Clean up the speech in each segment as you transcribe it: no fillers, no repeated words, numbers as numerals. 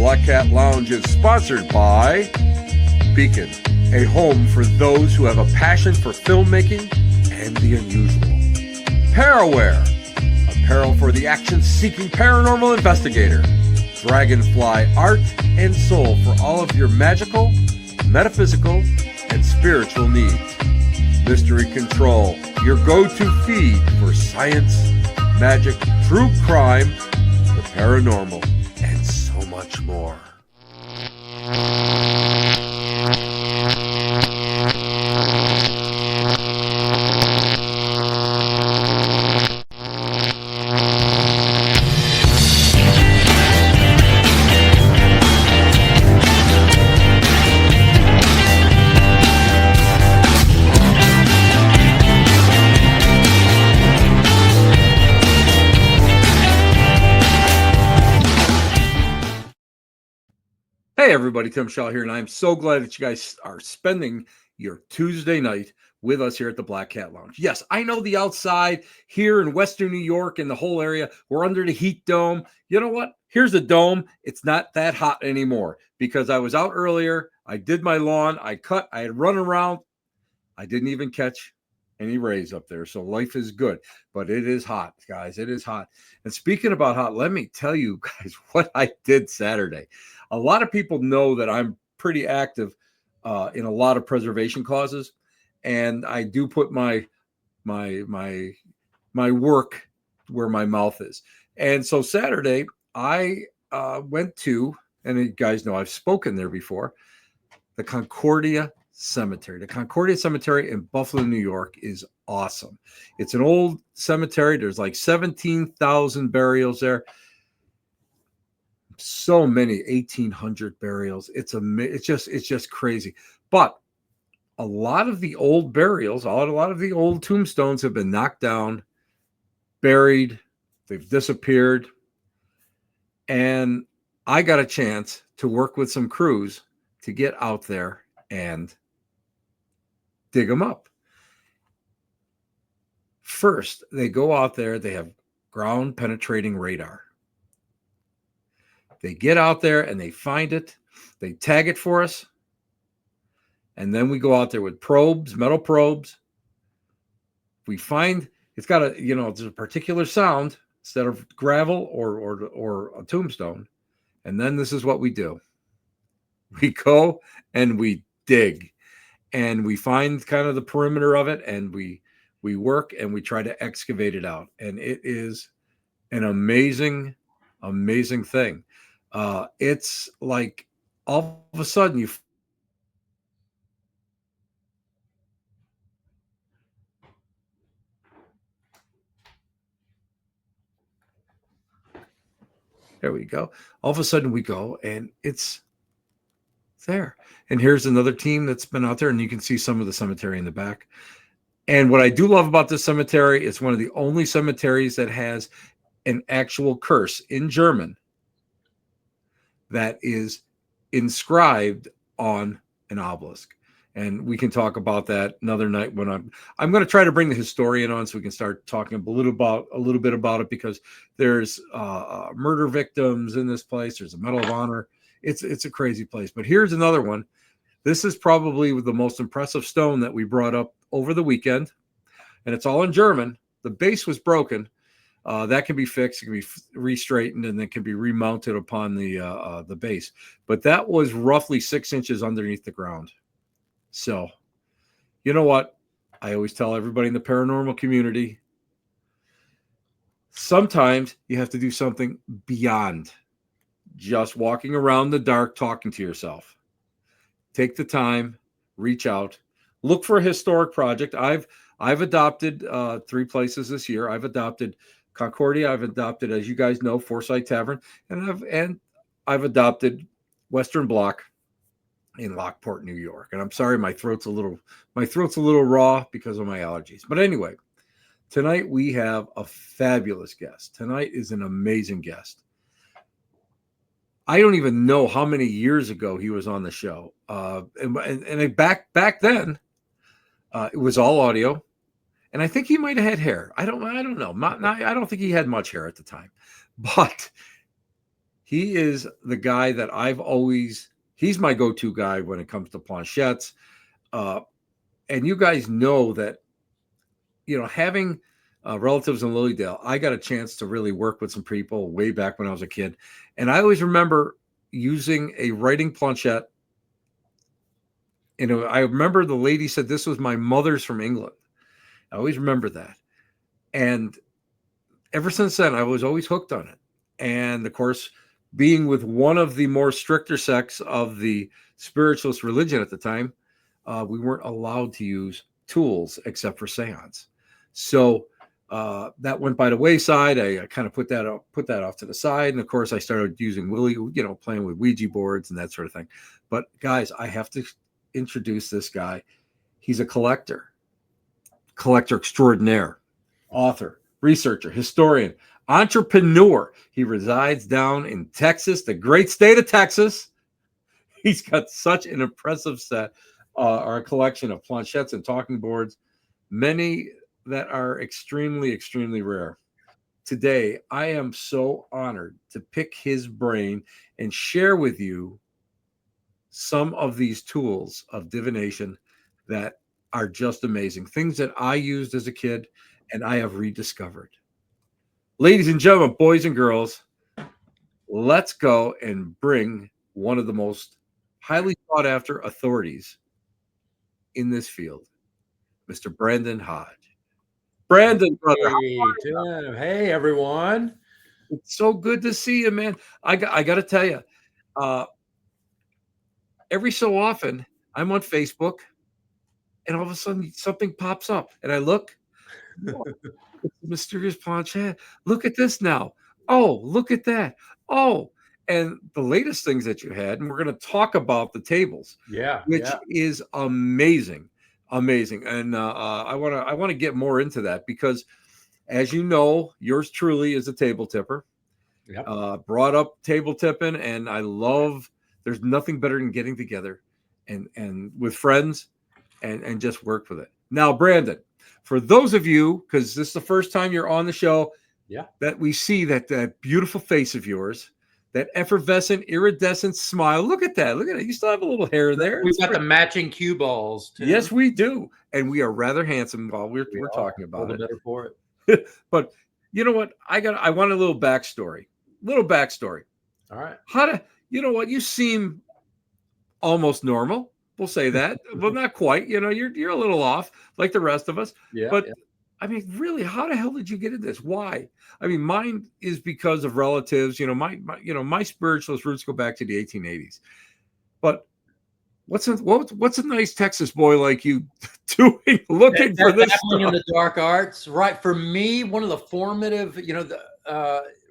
Black Cat Lounge is sponsored by Beacon, a home for those who have a passion for filmmaking and the unusual. Paraware, apparel for the action-seeking paranormal investigator. Dragonfly Art and Soul for all of your magical, metaphysical, and spiritual needs. Mystery Control, your go-to feed for science, magic, true crime, the paranormal, and so much more. Hey everybody, Tim Shaw here, and I'm so glad that you guys are spending your Tuesday night with us here at the Black Cat Lounge. Yes, I know the outside here in Western New York and the whole area, we're under the heat dome. You know what? Here's the dome. It's not that hot anymore because I was out earlier. I did my lawn. I cut. I had run around. I didn't even catch any rays up there. So life is good, but it is hot, guys. It is hot. And speaking about hot, let me tell you guys what I did Saturday. A lot of people know that I'm pretty active in a lot of preservation causes, and I do put my work where my mouth is. And so Saturday, I went to, and you guys know I've spoken there before, the Concordia Cemetery. The Concordia Cemetery in Buffalo, New York is awesome. It's an old cemetery. There's like 17,000 burials there. So many 1,800 burials. It's just crazy. But a lot of the old burials, a lot of the old tombstones have been knocked down, buried, they've disappeared. And I got a chance to work with some crews to get out there and dig them up. First, they go out there, they have ground penetrating radar. They get out there and they find it. They tag it for us. And then we go out there with probes, metal probes. We find it's got there's a particular sound instead of gravel or a tombstone. And then this is what we do. We go and we dig. And we find kind of the perimeter of it. And we work and we try to excavate it out. And it is an amazing, amazing thing. It's like all of a sudden there we go. All of a sudden we go and it's there. And here's another team that's been out there, and you can see some of the cemetery in the back. And what I do love about this cemetery, it's one of the only cemeteries that has an actual curse in German that is inscribed on an obelisk. And we can talk about that another night when I'm going to try to bring the historian on so we can start talking a little bit about it, because there's murder victims in this place. There's a Medal of Honor. It's a crazy place. But here's another one. This is probably the most impressive stone that we brought up over the weekend, and it's all in German. The base was broken. That can be fixed, it can be re-straightened, and then can be remounted upon the base. But that was roughly 6 inches underneath the ground. So, you know what? I always tell everybody in the paranormal community, sometimes you have to do something beyond just walking around the dark talking to yourself. Take the time, reach out, look for a historic project. I've adopted 3 places this year. I've adopted Concordia. I've adopted, as you guys know, Forsyth Tavern, and I've adopted Western Block in Lockport, New York. And I'm sorry, my throat's a little raw because of my allergies. But anyway, tonight we have a fabulous guest. Tonight is an amazing guest. I don't even know how many years ago he was on the show. And back then, it was all audio. And I think he might have had hair. I don't know. I don't think he had much hair at the time. But He is the guy that he's my go-to guy when it comes to planchettes. Uh, and you guys know that, having relatives in Lilydale, I got a chance to really work with some people way back when I was a kid. And I always remember using a writing planchette. I remember the lady said this was my mother's from England. I always remember that. And ever since then, I was always hooked on it. And of course, being with one of the more stricter sects of the spiritualist religion at the time, we weren't allowed to use tools except for seance. So that went by the wayside. I kind of put that off to the side. And of course, I started using playing with Ouija boards and that sort of thing. But guys, I have to introduce this guy. He's a collector extraordinaire, author, researcher, historian, entrepreneur. He resides down in Texas, the great state of Texas. He's got such an impressive set, or a collection of planchettes and talking boards, many that are extremely, extremely rare. Today, I am so honored to pick his brain and share with you some of these tools of divination that are just amazing. Things that I used as a kid and I have rediscovered. Ladies and gentlemen, boys and girls, let's go and bring one of the most highly sought after authorities in this field, Mr. Brandon Hodge. Brandon, brother, Hey, Tim. Hey, everyone. it's so good to see you, man. I got to tell you, uh, every so often I'm on Facebook and all of a sudden something pops up and I look, oh, it's a mysterious planchette. Look at this now. Oh, look at that. Oh, and the latest things that you had, and we're going to talk about the tables, Yeah, which yeah, is amazing, amazing. And I want to get more into that because, as you know, yours truly is a table tipper. yep. Brought up table tipping, and I love. There's nothing better than getting together, and with friends, and just work with it. Now, Brandon, for those of you, because this is the first time you're on the show, Yeah. that we see that beautiful face of yours, that effervescent, iridescent smile. Look at that. Look at it. You still have a little hair there. We've It's got the great. matching cue balls, Yes, Tim. we do, and we are rather handsome while we're are talking all about the it. better for it. But you know what? I want a little backstory. Little backstory. All right. How to you know what? You seem almost normal. We'll say that. Well, not quite. You're a little off, like the rest of us. Yeah, But yeah. I mean, really, how the hell did you get into this? Why? I mean, mine is because of relatives. My spiritualist roots go back to the 1880s. But what's a nice Texas boy like you doing, looking for this Dabbling in stuff? the dark arts, right? For me, one of the formative,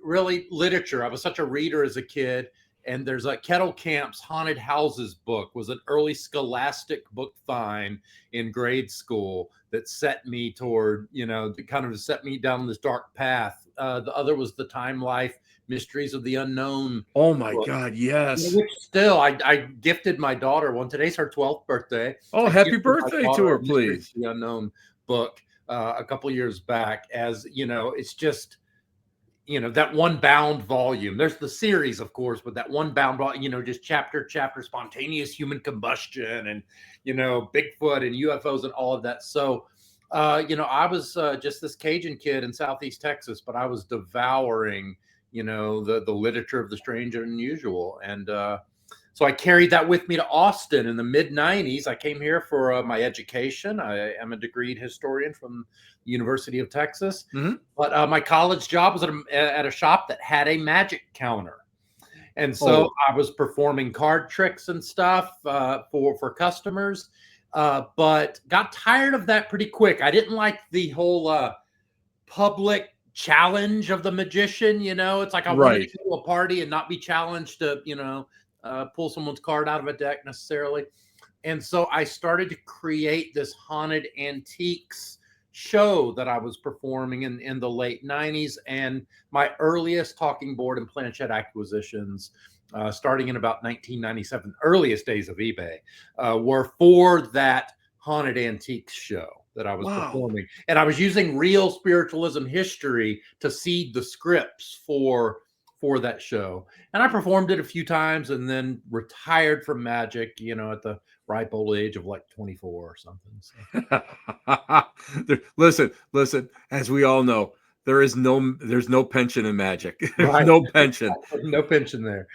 really literature. I was such a reader as a kid, and there's a Kettle Camp's Haunted Houses book was an early scholastic book find in grade school that set me toward, that kind of set me down this dark path. The other was the Time Life Mysteries of the Unknown Oh my book. God, yes. Which still, I gifted my daughter one. Today's her 12th birthday. Oh, I happy gifted my birthday to daughter her, a Mysteries please. of the Unknown book a couple years back. As it's just that one bound volume. There's the series, of course, but that one bound volume, just chapter spontaneous human combustion and Bigfoot and UFOs and all of that. So I was just this Cajun kid in Southeast Texas, but I was devouring the literature of the strange and unusual. And so I carried that with me to Austin in the mid 90s. I came here for my education. I am a degreed historian from the University of Texas. Mm-hmm. But my college job was at a shop that had a magic counter. And so Oh, I was performing card tricks and stuff for customers, but got tired of that pretty quick. I didn't like the whole public challenge of the magician. It's like I wanted to right. go to a party and not be challenged to pull someone's card out of a deck necessarily. And so I started to create this haunted antiques show that I was performing in the late 90s. And my earliest talking board and planchette acquisitions, starting in about 1997, earliest days of eBay, were for that haunted antiques show that I was Wow. performing. And I was using real spiritualism history to seed the scripts for for that show. And I performed it a few times and then retired from magic, at the ripe old age of like 24 or something. So. Listen, as we all know, there's no pension in magic. There's Right. no pension. No pension there.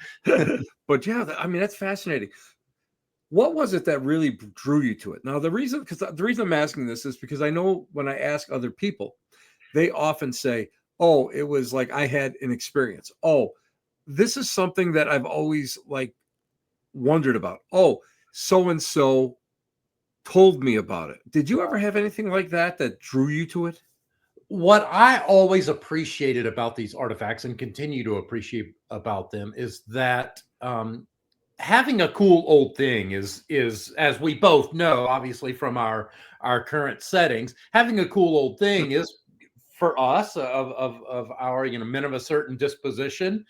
But yeah, I mean, that's fascinating. What was it that really drew you to it? Now, the reason I'm asking this is because I know when I ask other people, they often say, "Oh, it was like I had an experience. Oh, this is something that I've always like wondered about. Oh, so and so told me about it." Did you ever have anything like that drew you to it? What I always appreciated about these artifacts and continue to appreciate about them is that having a cool old thing is, as we both know, obviously from our current settings, having a cool old thing is for us of our men of a certain disposition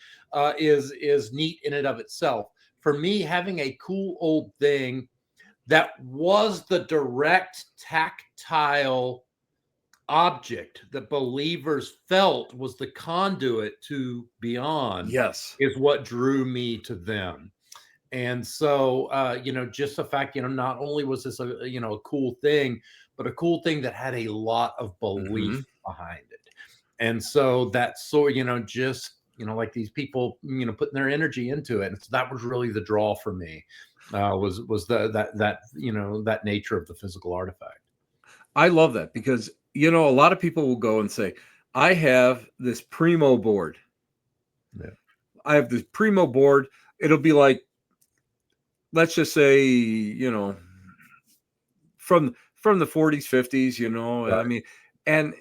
is neat in and of itself. For me, having a cool old thing that was the direct tactile object that believers felt was the conduit to beyond Yes. is what drew me to them. And so, just the fact, not only was this a cool thing, but a cool thing that had a lot of Mm-hmm. belief behind it. And so that's so, just, like these people, putting their energy into it. And so that was really the draw for me, was that nature of the physical artifact. I love that because a lot of people will go and say, "I have this primo board. Yeah. I have this primo board." It'll be like, let's just say, from the 40s, 50s, I Right. mean, and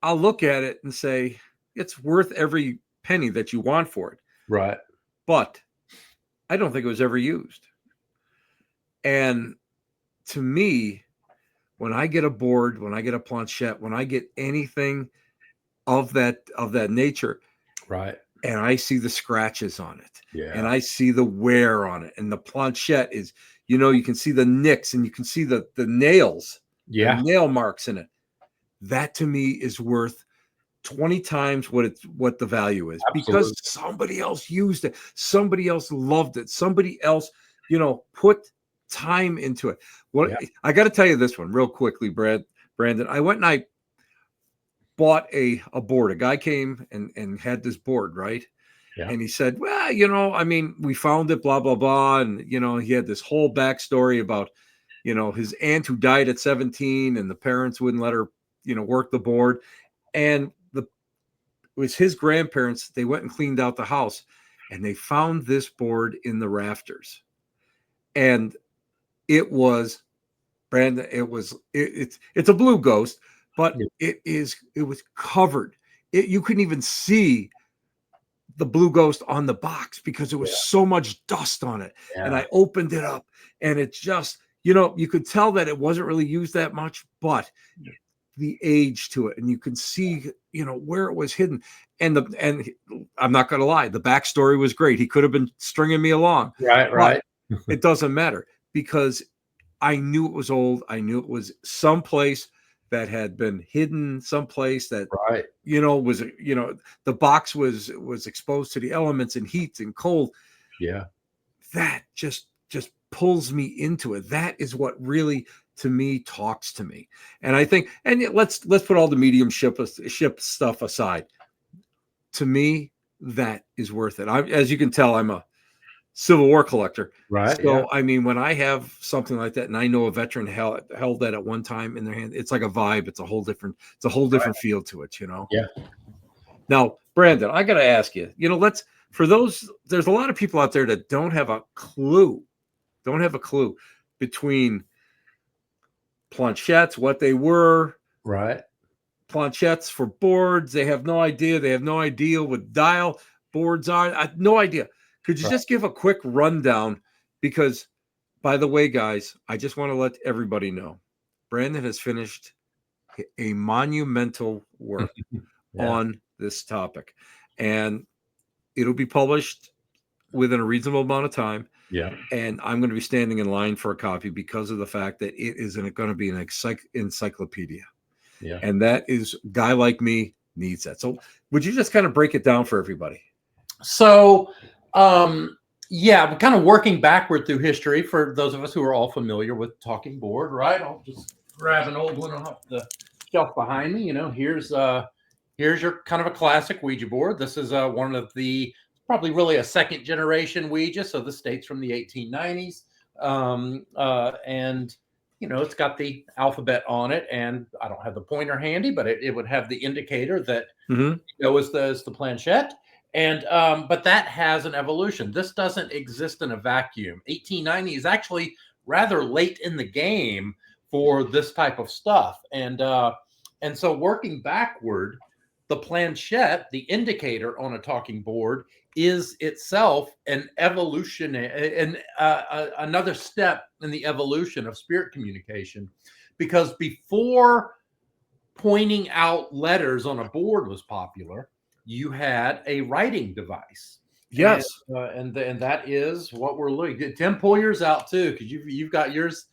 I'll look at it and say, it's worth every penny that you want for it. Right. But I don't think it was ever used. And to me, when I get a board, when I get a planchette, when I get anything of that nature, Right. and I see the scratches on it, and Yeah. I see the wear on it, and the planchette is, you can see the nicks and you can see the nails, the Yeah. nail marks in it. That to me is worth 20 times what the value is, because Absolutely. somebody else used it, somebody else loved it, somebody else, put time into it. What Yeah. I got to tell you this one real quickly, Brandon. I went and I bought a board. A guy came and had this board, right? Yeah. And he said, "Well, I mean, we found it, blah blah blah," and he had this whole backstory about his aunt who died at 17, and the parents wouldn't let her work the board, and it was his grandparents. They went and cleaned out the house, and they found this board in the rafters, and it was, Brandon. It's a blue ghost, but Yeah. it was covered. You couldn't even see the blue ghost on the box because there was so much dust on it. And Yeah. I opened it up, and it just, you could tell that it wasn't really used that much, but the age to it, and you can see, where it was hidden. And I'm not going to lie, the backstory was great. He could have been stringing me along, Right. but Right. it doesn't matter because I knew it was old. I knew it was someplace that had been hidden, someplace that Right. was the box was exposed to the elements and heat and cold. Yeah. That just pulls me into it. That is what really, to me, talks to me. And I think, and let's put all the mediumship stuff aside. To me, that is worth it. As you can tell, I'm a Civil War collector. Right. Yeah. So, I mean, when I have something like that, and I know a veteran held that at one time in their hand, it's like a vibe. It's a whole different feel to it, Yeah. Now, Brandon, I got to ask you, there's a lot of people out there that don't have a clue between planchettes, what they were, Right. planchettes for boards. They have no idea. They have no idea what dial boards are. I have no idea. Could you Right. just give a quick rundown? Because, by the way, guys, I just want to let everybody know, Brandon has finished a monumental work Yeah. on this topic, and it'll be published within a reasonable amount of time. Yeah. And I'm going to be standing in line for a copy because of the fact that it isn't going to be an encyclopedia. Yeah. And that is a guy like me needs that. So would you just kind of break it down for everybody? So, yeah, we're kind of working backward through history for those of us who are all familiar with talking board, right? I'll just grab an old one off the shelf behind me. Here's your kind of a classic Ouija board. This is one of the probably really a second generation Ouija. So this dates from the 1890s. And it's got the alphabet on it, and I don't have the pointer handy, but it would have the indicator that is the planchette. And but that has an evolution. This doesn't exist in a vacuum. 1890 is actually rather late in the game for this type of stuff. And so working backward, the planchette, the indicator on a talking board, is itself an evolution and another step in the evolution of spirit communication. Because before pointing out letters on a board was popular, you had a writing device. Yes. And that is what we're looking at. Tim, pull yours out too, because you've got yours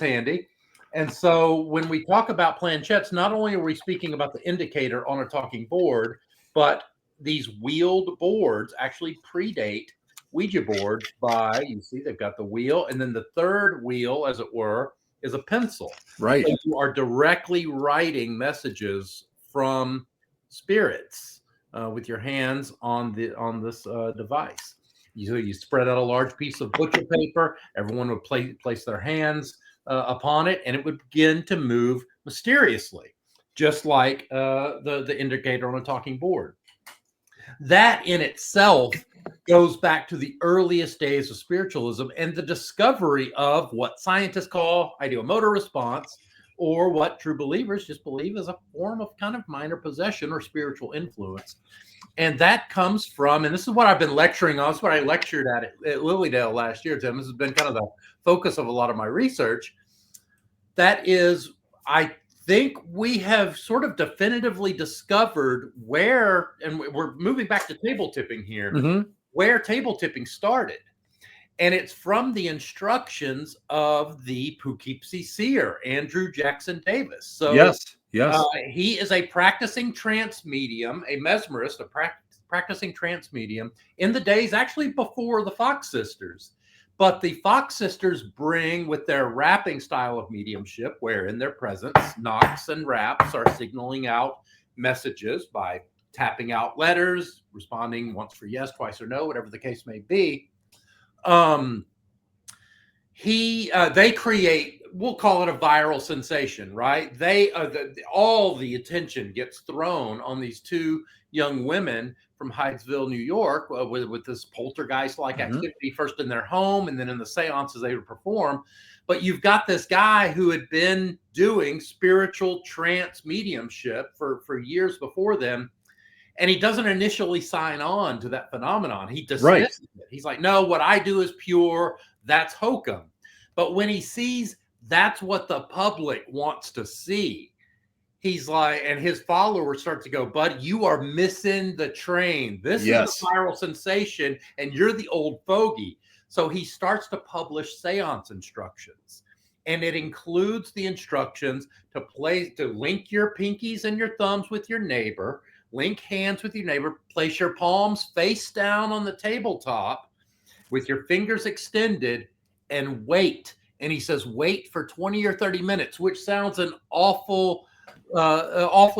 handy. And so when we talk about planchettes, not only are we speaking about the indicator on a talking board, but these wheeled boards actually predate Ouija boards by, you see, they've got the wheel, and then the third wheel, as it were, is a pencil. Right. So you are directly writing messages from spirits with your hands on this device. You spread out a large piece of butcher paper. Everyone would place their hands upon it, and it would begin to move mysteriously, just like the indicator on a talking board. That in itself goes back to the earliest days of spiritualism and the discovery of what scientists call ideomotor response, or what true believers just believe is a form of kind of minor possession or spiritual influence. And that comes from, and this is what I've been lecturing on, this is what I lectured at Lilydale last year, Tim. This has been kind of the focus of a lot of my research. That is, I think we have sort of definitively discovered where, and we're moving back to table tipping here, where table tipping started. And it's from the instructions of the Poughkeepsie seer, Andrew Jackson Davis. So yes. He is a practicing trance medium, a mesmerist, a practicing trance medium in the days actually before the Fox sisters. But the Fox sisters bring, with their rapping style of mediumship, where in their presence, knocks and raps are signaling out messages by tapping out letters, responding once for yes, twice or no, whatever the case may be. They create, we'll call it a viral sensation, right? All the attention gets thrown on these two young women from Hydesville, New York, with this poltergeist-like activity, first in their home and then in the seances they would perform. But you've got this guy who had been doing spiritual trance mediumship for years before them, and he doesn't initially sign on to that phenomenon. He dismisses it. He's like, no, what I do is pure. That's hokum. But when he sees that's what the public wants to see, he's like, and his followers start to go, bud, you are missing the train. This is a viral sensation, and you're the old fogey. So he starts to publish seance instructions. And it includes the instructions to link your pinkies and your thumbs with your neighbor, link hands with your neighbor, place your palms face down on the tabletop with your fingers extended, and wait. And he says, wait for 20 or 30 minutes, which sounds an awfully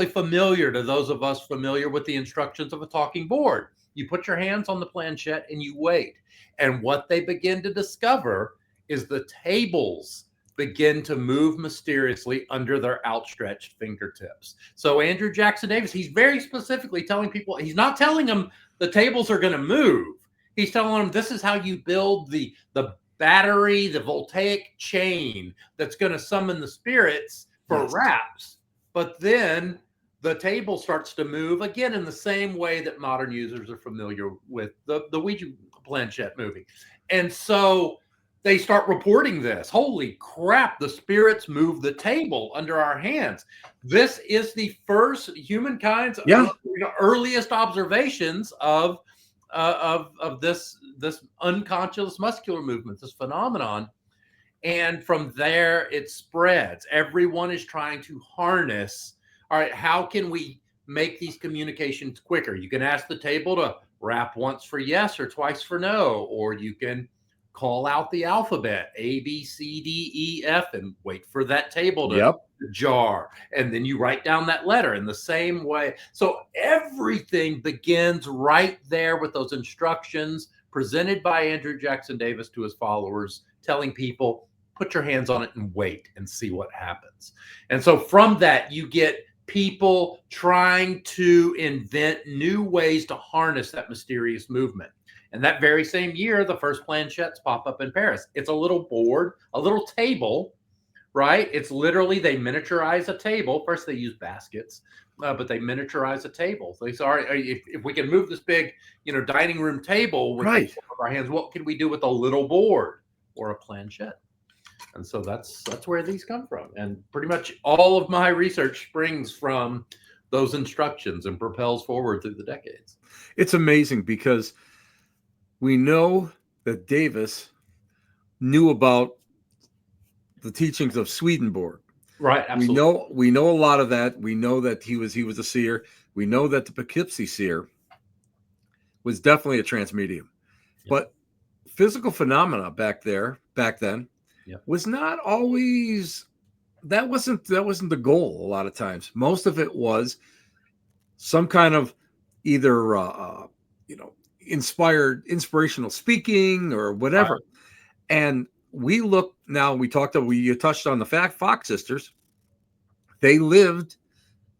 familiar to those of us familiar with the instructions of a talking board. You put your hands on the planchette and you wait. And what they begin to discover is the tables begin to move mysteriously under their outstretched fingertips. So Andrew Jackson Davis, he's very specifically telling people, he's not telling them the tables are going to move. He's telling them this is how you build the battery, the voltaic chain that's going to summon the spirits for raps. But then the table starts to move again in the same way that modern users are familiar with the Ouija planchette moving. And so they start reporting this. Holy crap, the spirits move the table under our hands. This is the first humankind's earliest observations of this unconscious muscular movement, this phenomenon. And from there, it spreads. Everyone is trying to harness, all right, how can we make these communications quicker. You can ask the table to rap once for yes or twice for no, or you can call out the alphabet A, B, C, D, E, F, and wait for that table to Yep. jar. And then you write down that letter in the same way. So everything begins right there with those instructions presented by Andrew Jackson Davis to his followers, telling people, put your hands on it and wait and see what happens. And so from that, you get people trying to invent new ways to harness that mysterious movement. And that very same year, the first planchettes pop up in Paris. It's a little board, a little table, right? It's literally, they miniaturize a table. First, they use baskets, but they miniaturize a table. They say, all right, if we can move this big, dining room table with our hands, what can we do with a little board or a planchette? And so that's where these come from. And pretty much all of my research springs from those instructions and propels forward through the decades. It's amazing because we know that Davis knew about the teachings of Swedenborg. Right. Absolutely. We know a lot of that. We know that he was a seer. We know that the Poughkeepsie seer was definitely a transmedium. Yep. But physical phenomena back then yep. was not always, that wasn't the goal a lot of times. Most of it was some kind of either inspirational speaking or whatever. Right. And you touched on the Fox sisters. They lived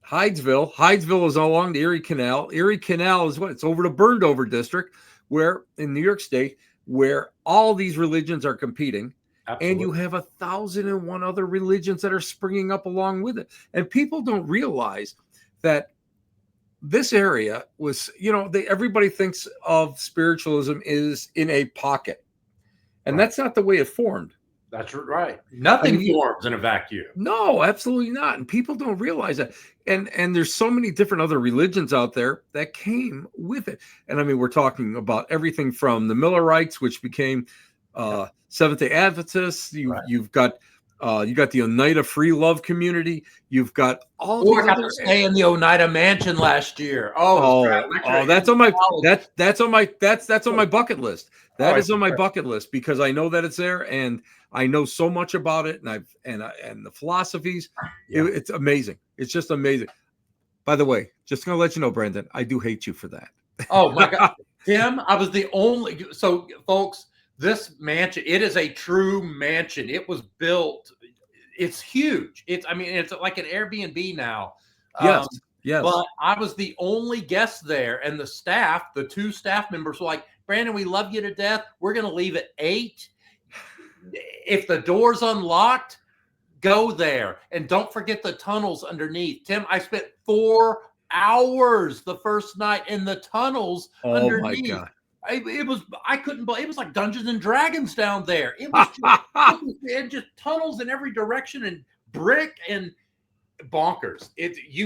Hydesville. Hydesville is along the Erie Canal. Erie Canal is it's over the burned over district where in New York State, where all these religions are competing. Absolutely. And you have 1,001 other religions that are springing up along with it. And people don't realize that this area was, everybody thinks of spiritualism is in a pocket. And that's not the way it formed. That's right. Nothing forms in a vacuum. No, absolutely not. And people don't realize that. And there's so many different other religions out there that came with it. And I mean, we're talking about everything from the Millerites, which became Seventh-day Adventists. You've got you got the Oneida Free Love community. You've got all. I got to stay in the Oneida Mansion last year. That's on my that's on my bucket list. That is on my bucket list because I know that it's there and I know so much about it and the philosophies. Yeah. It's amazing. It's just amazing. By the way, just gonna let you know, Brandon, I do hate you for that. Oh my God, Tim! I was the only. So, folks, this mansion, it is a true mansion. It was built. It's huge. It's like an Airbnb now. Yes. Yes. But I was the only guest there, and the two staff members were like, Brandon, we love you to death. We're going to leave at 8. If the door's unlocked, go there. And don't forget the tunnels underneath. Tim, I spent 4 hours the first night in the tunnels underneath. Oh, my God. I couldn't believe it was like Dungeons and Dragons down there. It was just tunnels in every direction and brick and bonkers.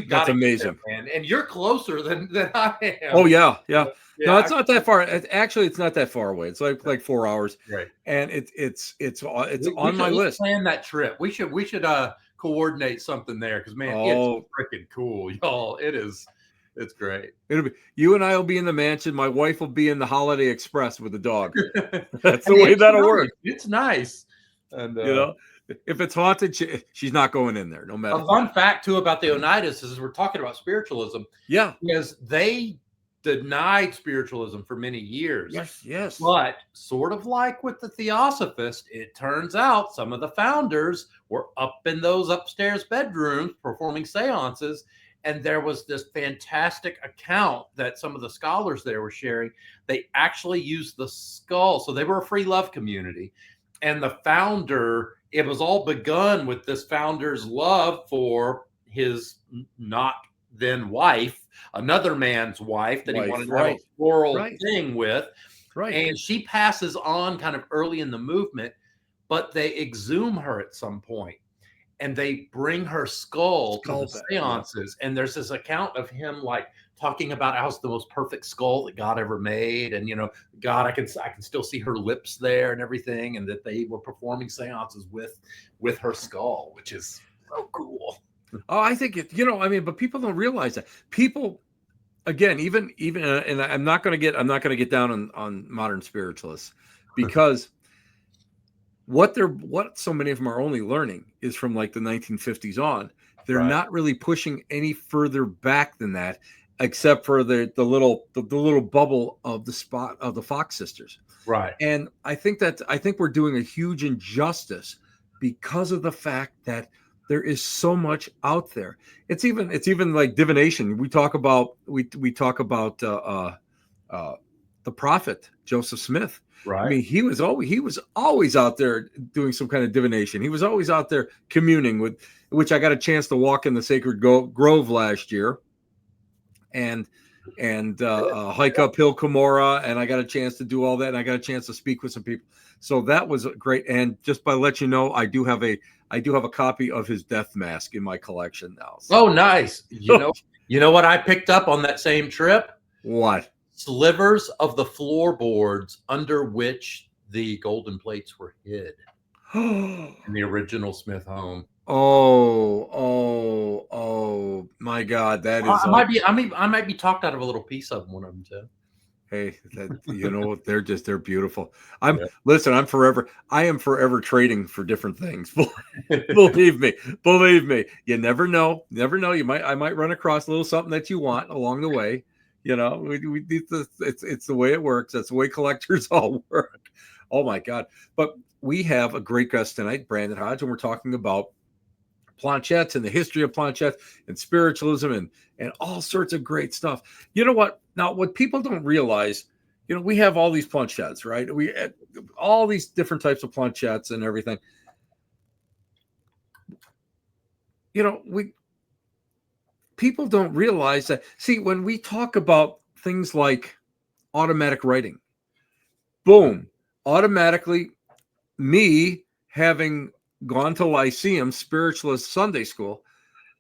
That's amazing, man. And you're closer than I am. Oh yeah. No, it's not that far. Actually, it's not that far away. It's like 4 hours. Right. And it's on my list. Plan that trip. We should coordinate something there because man, it's freaking cool, y'all. It's great. It'll be you and I will be in the mansion. My wife will be in the Holiday Express with the dog. That's the way that'll work. It's nice. And if it's haunted, she's not going in there, no matter. A fun fact too about the Oneidas is we're talking about spiritualism. Yeah, because they denied spiritualism for many years. Yes. But sort of like with the Theosophist, it turns out some of the founders were up in those upstairs bedrooms performing seances. And there was this fantastic account that some of the scholars there were sharing. They actually used the skull. So they were a free love community. And the founder, it was all begun with this founder's love for his not then wife, another man's wife that he wanted to have a floral thing with. Right. And she passes on kind of early in the movement, but they exhume her at some point. And they bring her skull to the seances. And there's this account of him like talking about how it's the most perfect skull that God ever made. And, God, I can still see her lips there and everything. And that they were performing seances with her skull, which is so cool. Oh, I think it, you know, I mean, but people don't realize that. People, again, even and I'm not going to get down on modern spiritualists, because what so many of them are only learning is from like the 1950s on. They're Right. not really pushing any further back than that, except for the little bubble of the spot of the Fox sisters. Right. And I think we're doing a huge injustice because of the fact that there is so much out there. It's even like divination. We talk about the prophet Joseph Smith. I Right. mean, he was always out there doing some kind of divination. He was always out there communing with, which I got a chance to walk in the sacred grove last year, and hike up Hill Cumorah, and I got a chance to do all that, and I got a chance to speak with some people. So that was great. And just by let you know, I do have a copy of his death mask in my collection now. So. Oh, nice. You know what I picked up on that same trip? What? Slivers of the floorboards under which the golden plates were hid Oh, in the original Smith home. oh my God! That is like, I might be talked out of a little piece of one of them too. hey, that, you know, they're beautiful. Yeah. I am forever trading for different things. Believe me. You never know. I might run across a little something that you want along the way. You know, it's the way it works. That's the way collectors all work. Oh my God! But we have a great guest tonight, Brandon Hodge, and we're talking about planchettes and the history of planchettes and spiritualism and all sorts of great stuff. You know what? Now, what people don't realize, you know, we have all these planchettes, right? We all these different types of planchettes and everything. You know, we people don't realize that. See, when we talk about things like automatic writing, boom, automatically, me having gone to Lyceum Spiritualist Sunday School,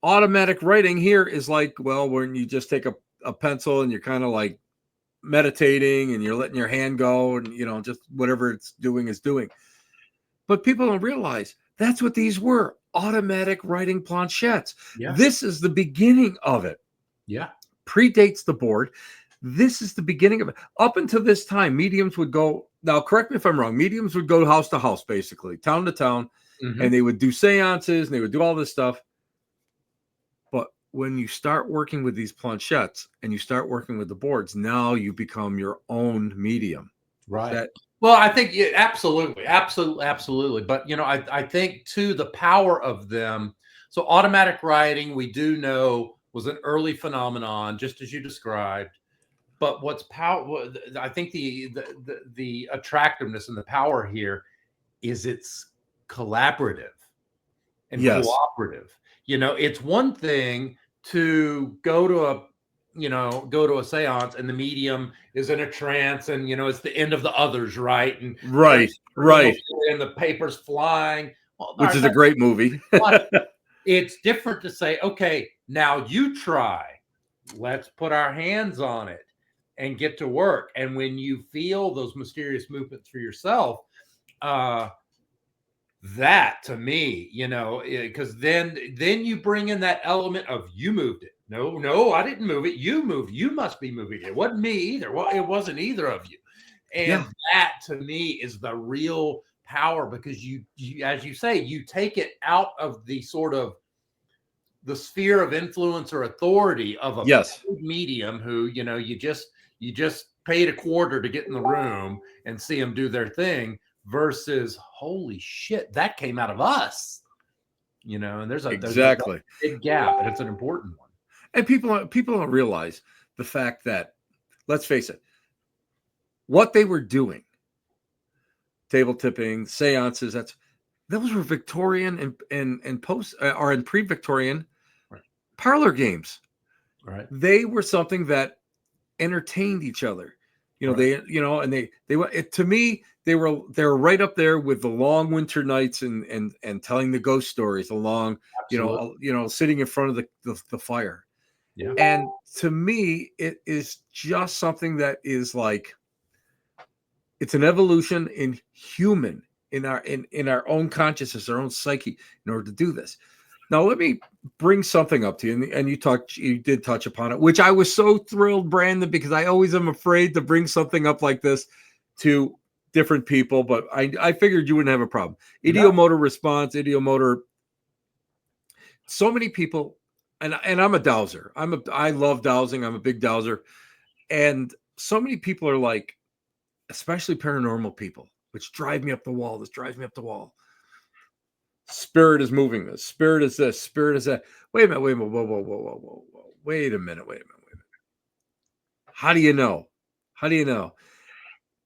automatic writing here is like, well, when you just take a pencil and you're kind of like meditating and you're letting your hand go, and you know, just whatever it's doing is doing. But people don't realize that's what these were, automatic writing planchettes. Yeah. This is the beginning of it. Yeah. Predates the board. This is the beginning of it. Up until this time, mediums would go, now correct me if I'm wrong, mediums would go house to house, basically town to town, Mm-hmm. and they would do seances and they would do all this stuff. But when you start working with these planchettes and you start working with the boards, now you become your own medium. Right. Well, I think absolutely. But I think too the power of them. So automatic writing, we do know, was an early phenomenon, just as you described. But I think the attractiveness and the power here is it's collaborative and cooperative. It's one thing to go to a seance and the medium is in a trance and it's the end of the others, right? And right and the paper's flying, which is a great movie. It's different to say, okay, now you try, let's put our hands on it and get to work. And when you feel those mysterious movements for yourself, that to me, because then you bring in that element of you moved it. No, I didn't move it. You moved. You must be moving it. It wasn't me either. Well, it wasn't either of you. And that to me is the real power, because you, as you say, you take it out of the sort of the sphere of influence or authority of a medium who, you just paid a quarter to get in the room and see them do their thing, versus holy shit, that came out of us, and there's a big gap, and it's an important one. And people don't realize the fact that, let's face it, what they were doing, table tipping, seances, those were Victorian and post or in pre-Victorian parlor games. Right. They were something that entertained each other. To me, they were right up there with the long winter nights and telling the ghost stories along, sitting in front of the fire. Yeah. And to me, it is just something that is like, it's an evolution in our own consciousness, our own psyche, in order to do this. Now let me bring something up to you, and you did touch upon it, which I was so thrilled, Brandon, because I always am afraid to bring something up like this to different people, but I figured you wouldn't have a problem. No. Ideomotor response, ideomotor. So many people, and I'm a dowser. I love dowsing. I'm a big dowser, and so many people are like, especially paranormal people, which drive me up the wall. This drives me up the wall. Spirit is moving this. Spirit is this. Spirit is that. Wait a minute. Wait a minute. Whoa, whoa, whoa, whoa, whoa, whoa. Wait a minute. Wait a minute. Wait a minute. How do you know? How do you know?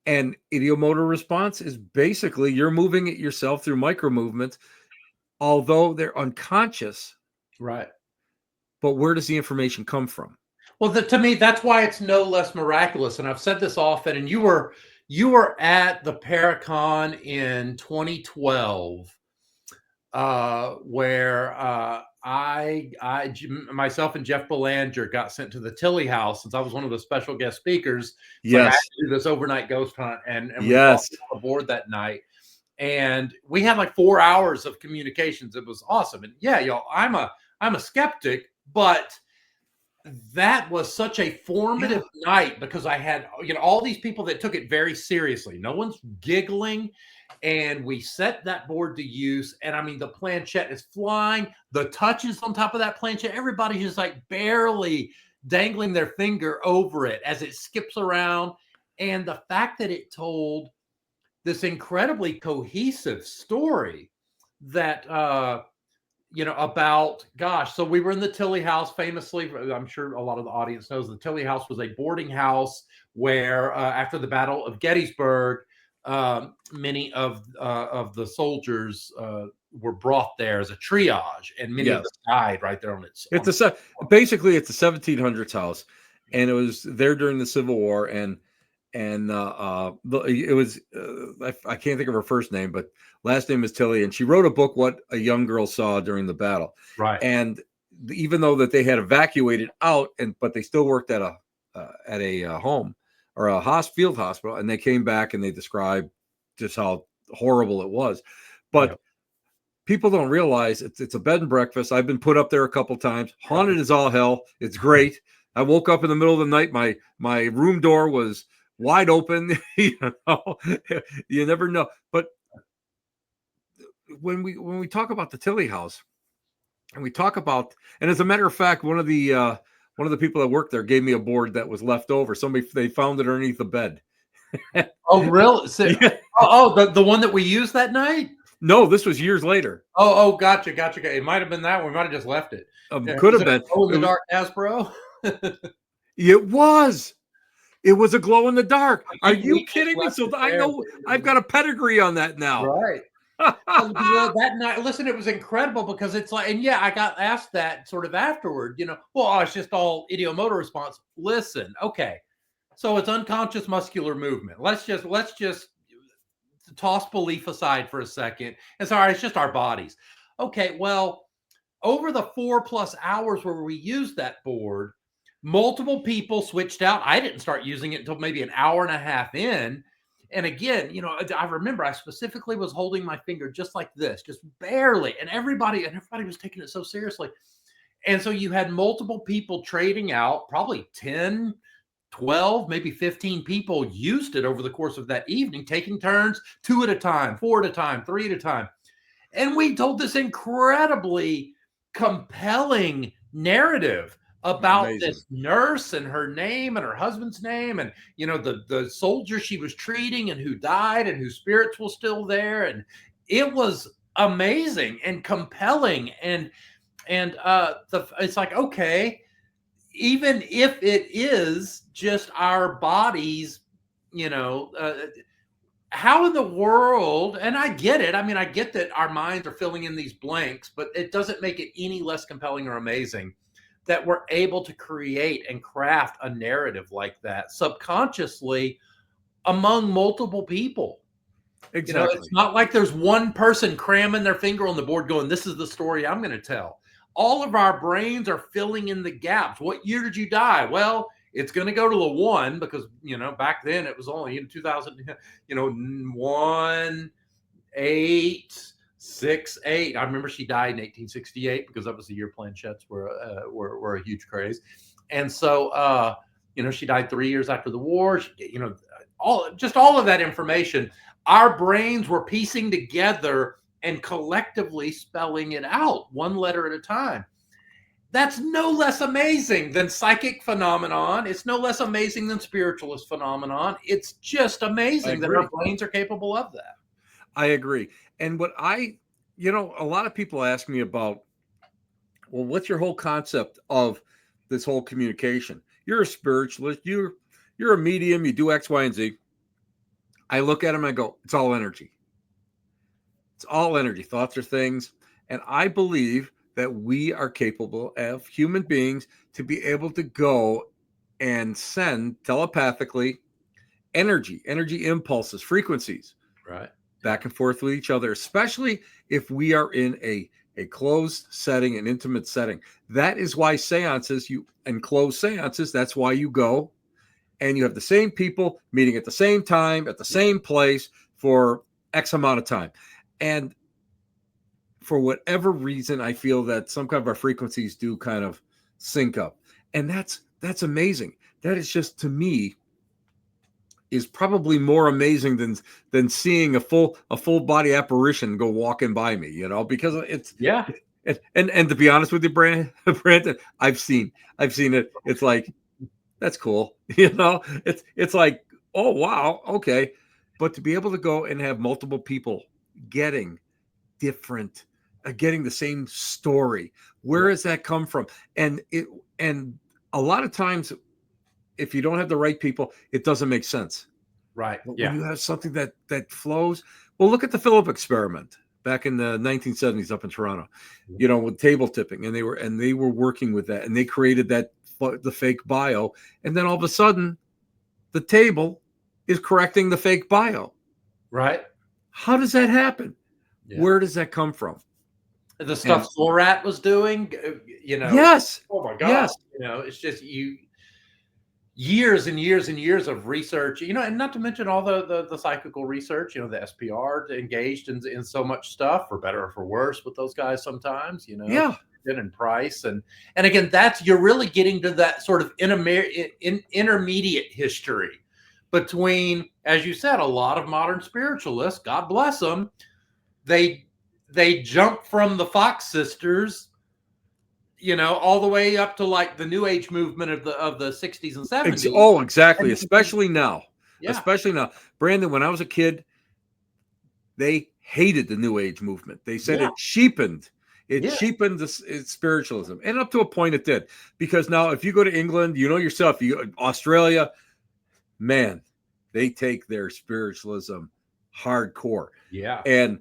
And ideomotor response is basically you're moving it yourself through micro movements, although they're unconscious. Right. But where does the information come from? Well, to me, that's why it's no less miraculous. And I've said this often. And you were at the Paracon in 2012, where myself and Jeff Belanger got sent to the Tilly House since I was one of the special guest speakers. It's like I had Yes. to do this overnight ghost hunt, and we Yes. walked aboard that night, and we had like 4 hours of communications. It was awesome. And yeah, y'all, I'm a skeptic, but that was such a formative night because I had, all these people that took it very seriously. No one's giggling. And we set that board to use. And I mean, the planchette is flying. The touches on top of that planchette, everybody's just like barely dangling their finger over it as it skips around. And the fact that it told this incredibly cohesive story that, about, gosh, so we were in the Tilly House famously. I'm sure a lot of the audience knows the Tilly House was a boarding house where after the Battle of Gettysburg, many of the soldiers were brought there as a triage, and many of them died right there on its. Basically it's a 1700s house, and it was there during the Civil War, and it was I can't think of her first name, but last name is Tilly, and she wrote a book, What a Young Girl Saw During the Battle. Right. And even though that they had evacuated out, but they still worked at a home or a field hospital, and they came back and they described just how horrible it was. But people don't realize it's a bed and breakfast. I've been put up there a couple times. Haunted as all hell. It's great. I woke up in the middle of the night. My room door was wide open. You never know. But when we talk about the Tilly House, and we talk about, and as a matter of fact, one of the people that worked there gave me a board that was left over. They found it underneath the bed. Oh, really? So, the one that we used that night? No, this was years later. Oh, gotcha. It might have been that one. We might have just left it. Could have been. Oh, in the dark Hasbro. It was. It was a glow in the dark. Are you kidding me? So I know I've got a pedigree on that now. Right. That night, listen, it was incredible because it's like, and yeah, I got asked that sort of afterward, it's just all ideomotor response. Listen, okay, so it's unconscious muscular movement. Let's just toss belief aside for a second. And sorry, it's just our bodies. Okay, well, over the 4+ hours where we used that board, multiple people switched out. I didn't start using it until maybe an hour and a half in. And again, I remember I specifically was holding my finger just like this, just barely. And everybody was taking it so seriously. And so you had multiple people trading out, probably 10, 12, maybe 15 people used it over the course of that evening, taking turns, 2 at a time, 4 at a time, 3 at a time. And we told this incredibly compelling narrative about this nurse and her name and her husband's name, and the soldier she was treating and who died and whose spirits were still there. And it was amazing and compelling. And it's like, okay, even if it is just our bodies, how in the world, and I get it. I mean, I get that our minds are filling in these blanks, but it doesn't make it any less compelling or amazing that we're able to create and craft a narrative like that subconsciously among multiple people. Exactly. It's not like there's one person cramming their finger on the board going, this is the story I'm going to tell. All of our brains are filling in the gaps. What year did you die? Well, it's going to go to the 1 because, back then it was only in 2000, 1, 8, 6'8". I remember she died in 1868 because that was the year planchettes were a huge craze. And so, she died 3 years after the war. All of that information, our brains were piecing together and collectively spelling it out one letter at a time. That's no less amazing than psychic phenomenon. It's no less amazing than spiritualist phenomenon. It's just amazing that our brains are capable of that. I agree. And a lot of people ask me about, well, what's your whole concept of this whole communication? You're a spiritualist. You're a medium. You do X, Y, and Z. I look at them and I go, it's all energy. It's all energy. Thoughts are things. And I believe that we are capable of human beings to be able to go and send telepathically energy impulses, frequencies, right, back and forth with each other, especially if we are in a closed setting, an intimate setting. That is why seances, closed seances, that's why you go and you have the same people meeting at the same time, at the same place for X amount of time. And for whatever reason, I feel that some kind of our frequencies do kind of sync up. And that's amazing. That is just, to me, is probably more amazing than seeing a full body apparition go walking by me, because it's and to be honest with you, Brandon, I've seen it. It's like, that's cool. It's like, oh wow, okay. But to be able to go and have multiple people getting the same story, where does that come from? And a lot of times, if you don't have the right people, it doesn't make sense. Right. But when you have something that flows, well, look at the Philip experiment back in the 1970s up in Toronto, with table tipping, and they were working with that, and they created the fake bio, and then all of a sudden, the table is correcting the fake bio. Right. How does that happen? Yeah. Where does that come from? The stuff Sorat was doing, Yes. Oh my God. Yes. It's just years and years and years of research, and not to mention all the psychical research, the SPR engaged in so much stuff, for better or for worse, with those guys sometimes, Yeah. And Price. And again, you're really getting to that sort of intermediate history between, as you said, a lot of modern spiritualists, God bless them, they jump from the Fox sisters, all the way up to like the New Age movement of the 60s and 70s. Oh, exactly. Especially now. Yeah. Especially now. Brandon, when I was a kid, they hated the New Age movement. They said it cheapened. It cheapened its spiritualism. And up to a point it did. Because now if you go to England, yourself, Australia, man, they take their spiritualism hardcore. Yeah. And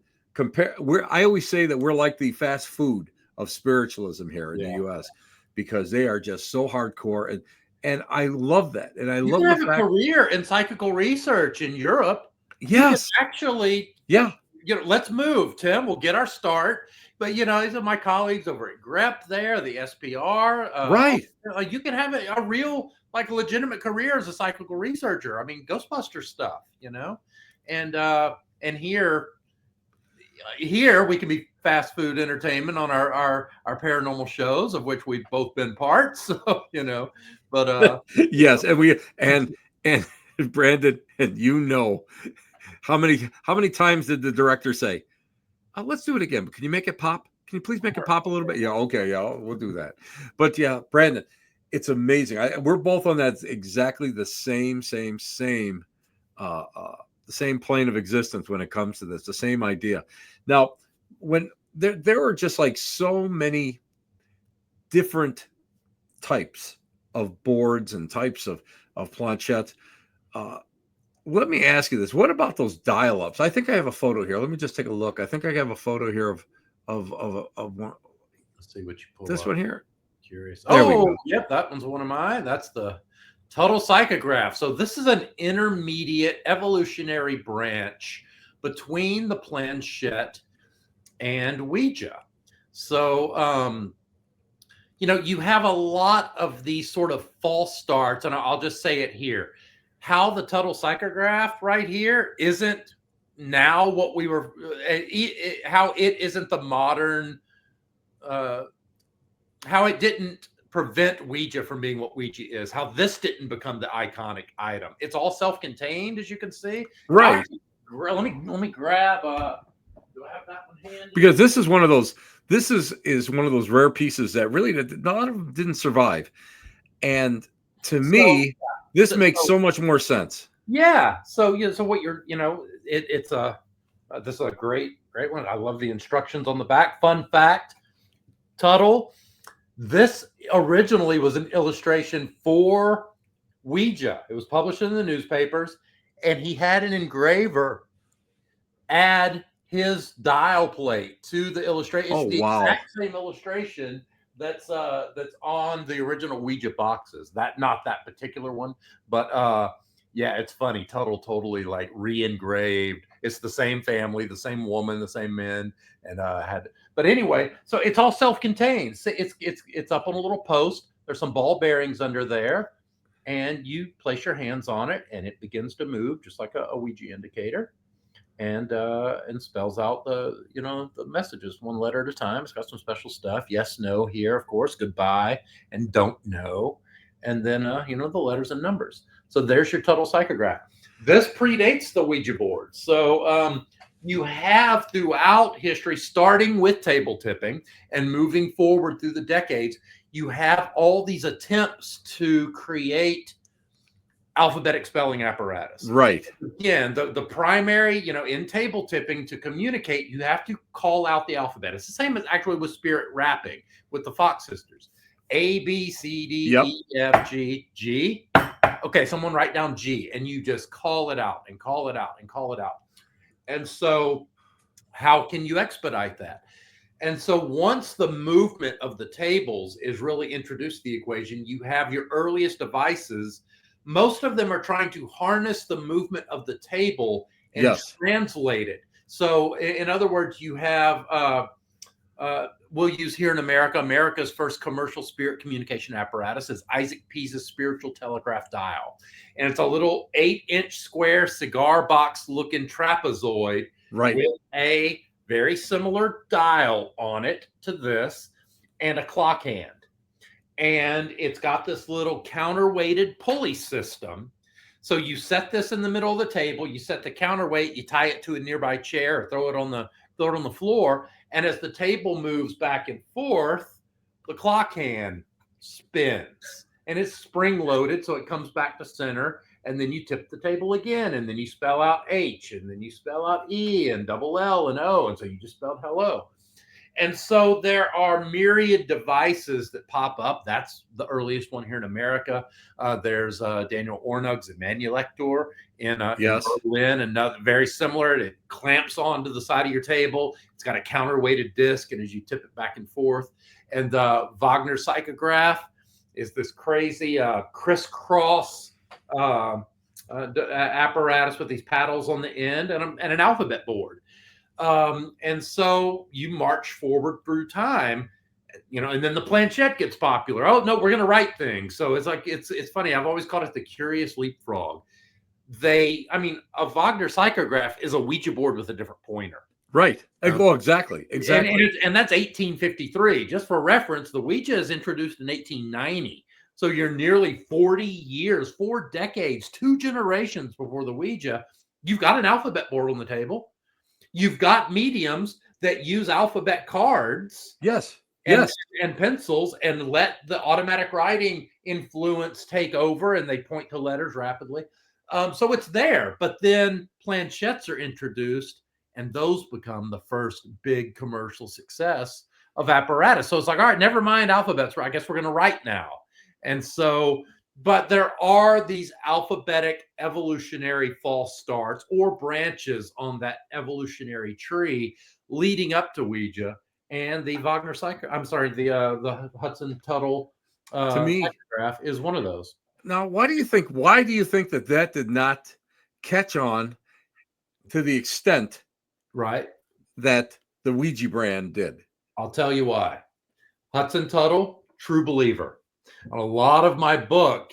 I always say that we're like the fast food of spiritualism here in the U.S. because they are just so hardcore, and I love that, and I love the fact you have a career in psychical research in Europe. Yes, actually, let's move, Tim. We'll get our start. But these are my colleagues over at GREP there, the SPR. Right. You can have a real, like, legitimate career as a psychical researcher. I mean, Ghostbuster stuff, and here we can be fast food entertainment on our paranormal shows, of which we've both been parts. So, but yes, and Brandon, and how many times did the director say, let's do it again, but can you make it pop? Can you please make it pop a little bit? Yeah, okay, yeah, we'll do that. But yeah, Brandon, it's amazing. We're both on that exactly the same the same plane of existence when it comes to this, the same idea. Now, when there are just like so many different types of boards and types of planchettes. Let me ask you this: what about those dial-ups? I think I have a photo here. Let me just take a look. I think I have a photo here of one. Let's see what you pull. This one here. Curious. Oh, yep, that one's one of mine. That's the Total Psychograph. So this is an intermediate evolutionary branch between the Planchette and Ouija. So, you have a lot of these sort of false starts, and I'll just say it here. How the Total Psychograph right here isn't now what we were, how it isn't the modern, how it didn't prevent Ouija from being what Ouija is, how this didn't become the iconic item. It's all self-contained, as you can see. Right. Let me grab. Do I have that one handy? Because this is one of those. This is one of those rare pieces that really a lot of them didn't survive, and to me, this makes so much more sense. Yeah. So So what you're, it's this is a great one. I love the instructions on the back. Fun fact, Tuttle. This originally was an illustration for Ouija. It was published in the newspapers, and he had an engraver add his dial plate to the illustration. It's the exact same illustration that's on the original Ouija boxes. Not that particular one, but yeah, it's funny. Tuttle totally like re-engraved. It's the same family, the same woman, the same men, and had. But anyway, so it's all self-contained. So it's up on a little post. There's some ball bearings under there, and you place your hands on it, and it begins to move just like a Ouija indicator, and spells out the the messages one letter at a time. It's got some special stuff. Yes, no, here, of course, goodbye, and don't know, and then the letters and numbers. So there's your Tuttle psychograph. This predates the Ouija board. So you have throughout history, starting with table tipping and moving forward through the decades, you have all these attempts to create alphabetic spelling apparatus. Right. Again, the primary, in table tipping, to communicate, you have to call out the alphabet. It's the same as actually with spirit rapping with the Fox sisters. A, B, C, D, E, F, G, G. Okay, someone write down G, and you just call it out and call it out and call it out. And so how can you expedite that? And so once the movement of the tables is really introduced to the equation, you have your earliest devices. Most of them are trying to harness the movement of the table and translate it. So in other words, you have, we'll use here in America, America's first commercial spirit communication apparatus is Isaac Pease's spiritual telegraph dial. And it's a little 8-inch square cigar box looking trapezoid with a very similar dial on it to this and a clock hand. And it's got this little counterweighted pulley system. So you set this in the middle of the table, you set the counterweight, you tie it to a nearby chair, or throw it on the floor. And as the table moves back and forth, the clock hand spins. And it's spring loaded, so it comes back to center. And then you tip the table again, and then you spell out H, and then you spell out E, and double L, and O. And so you just spelled hello. And so there are myriad devices that pop up. That's the earliest one here in America. There's Daniel Ornug's Emmanuelector in Berlin, another very similar. It clamps onto the side of your table. It's got a counterweighted disc, and as you tip it back and forth. And the Wagner psychograph is this crazy crisscross apparatus with these paddles on the end and an alphabet board. And so you march forward through time, and then the planchette gets popular. Oh no, we're going to write things. So it's like, it's funny. I've always called it the curious leapfrog. A Wagner psychograph is a Ouija board with a different pointer. Right. Exactly. And that's 1853. Just for reference, the Ouija is introduced in 1890. So you're nearly 40 years, 4 decades, 2 generations before the Ouija. You've got an alphabet board on the table. You've got mediums that use alphabet cards. And pencils, and let the automatic writing influence take over, and they point to letters rapidly. So it's there. But then planchettes are introduced, and those become the first big commercial success of apparatus. So it's like, all right, never mind alphabets. I guess we're going to write now. And so, but there are these alphabetic evolutionary false starts or branches on that evolutionary tree leading up to Ouija, and the Wagner the Hudson Tuttle to me psychograph is one of those. Now, why do you think that did not catch on to the extent that the Ouija brand did? I'll tell you why. Hudson Tuttle, true believer. A lot of my book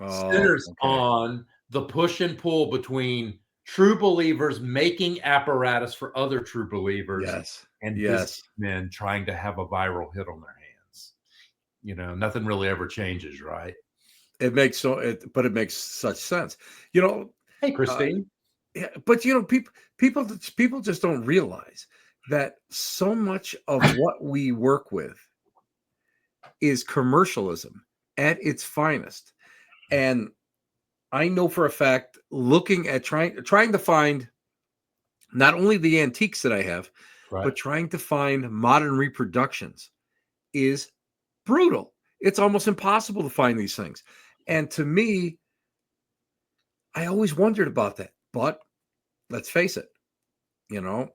centers on the push and pull between true believers making apparatus for other true believers, Yes. and Yes. businessmen trying to have a viral hit on their hands. Nothing really ever changes, right? But it makes such sense. You know, Hey, uh, Christine. yeah, but people just don't realize that so much of what we work with is commercialism at its finest. And I know for a fact, looking at trying to find not only the antiques that I have, Right. but trying to find modern reproductions is brutal. It's almost impossible to find these things. And to me, I always wondered about that. But let's face it, you know,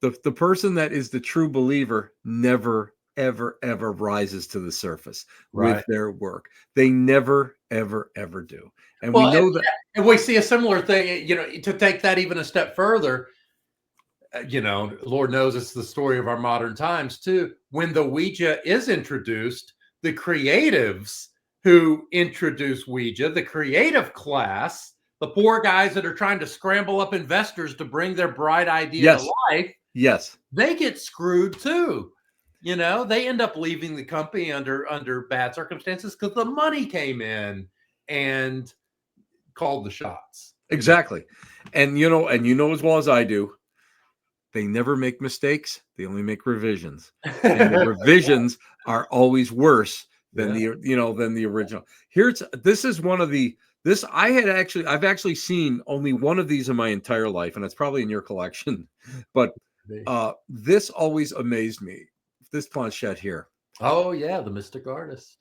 the person that is the true believer never ever rises to the surface with Right. their work. They never ever do. And we Well, know that. and we see a similar thing, to take that even a step further. Lord knows it's the story of our modern times too. When the Ouija is introduced, the creatives who introduce Ouija, the creative class, the poor guys that are trying to scramble up investors to bring their bright idea Yes. to life, Yes. they get screwed too. They end up leaving the company under bad circumstances because the money came in and called the shots. Exactly. And you know as well as I do, they never make mistakes. They only make revisions. And the revisions are always worse than Yeah. than the original. This is one of the this I've actually seen only one of these in my entire life, and it's probably in your collection. But this always amazed me. This planchette here, Oh yeah, the mystic artist.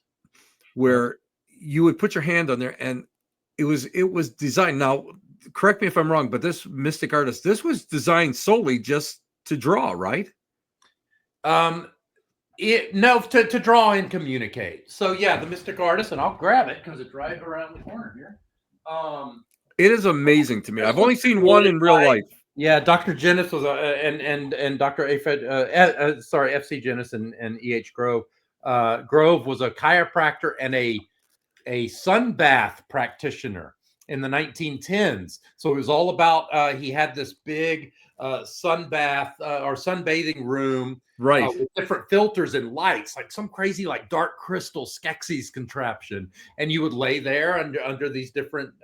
where you would put your hand on there, and it was designed. Now, correct me if I'm wrong, but this mystic artist, this was designed solely just to draw, right? To draw and communicate. So yeah, the mystic artist, and I'll grab it because it's right around the corner here. It is amazing to me. I've only seen one in real life. Yeah, Dr. Jennis was and Dr. Afed, FC Jennis and E.H. Grove. Grove was a chiropractor and a sun bath practitioner in the 1910s. So it was all about he had this big sun bath or sunbathing room, right, with different filters and lights, like some crazy like dark crystal Skeksis contraption, and you would lay there under these different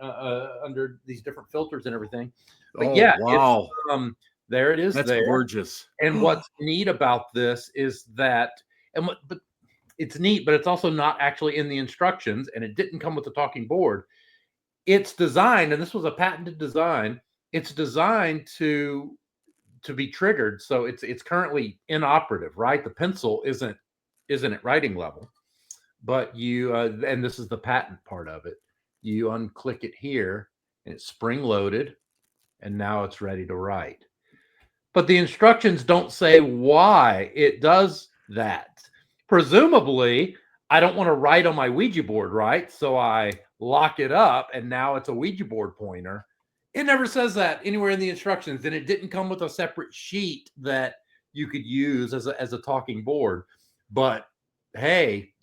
filters and everything. But wow, there it is. That's there. gorgeous. And what's neat about this is that, but it's neat, but it's also not actually in the instructions, and it didn't come with the talking board. It's designed, and this was a patented design. It's designed to be triggered, so it's currently inoperative. Right, the pencil isn't at writing level, but you and this is the patent part of it. You unclick it here, and it's spring loaded, and now it's ready to write. But the instructions don't say why it does that. Presumably, I don't want to write on my Ouija board, right? So I lock it up, and now it's a Ouija board pointer. It never says that anywhere in the instructions, and it didn't come with a separate sheet that you could use as a talking board. But hey,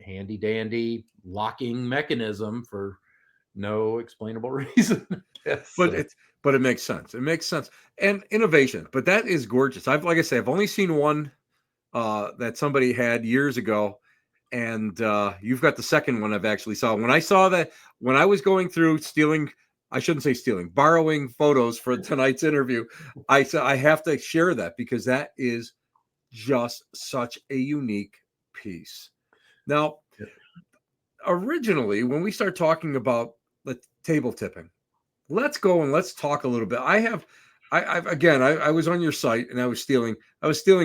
handy dandy locking mechanism for no explainable reason. But it makes sense. It makes sense. And innovation. But that is gorgeous. Like I say, I've only seen one that somebody had years ago. And you've got the second one I've actually saw. When I saw that, when I was going through borrowing photos for tonight's interview, I said I have to share that because that is just such a unique piece. Now, originally, when we start talking about the table tipping, let's go and let's talk a little bit. I was on your site and I was stealing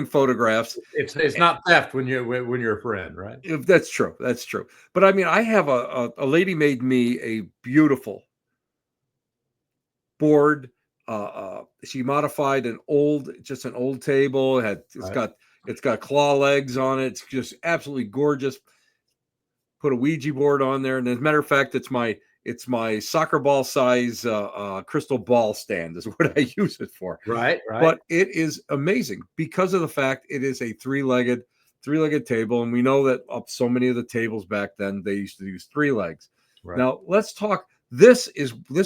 photographs. It's not theft when you're a friend, right? That's true. That's true. But I mean, I have a lady made me a beautiful board. She modified an old table. It's got claw legs on it. It's just absolutely gorgeous. Put a Ouija board on there, and as a matter of fact, it's my soccer ball size crystal ball stand is what I use it for. Right. But it is amazing because of the fact it is a three-legged table, and we know that so many of the tables back then they used to use 3 legs. Right. Now let's talk. This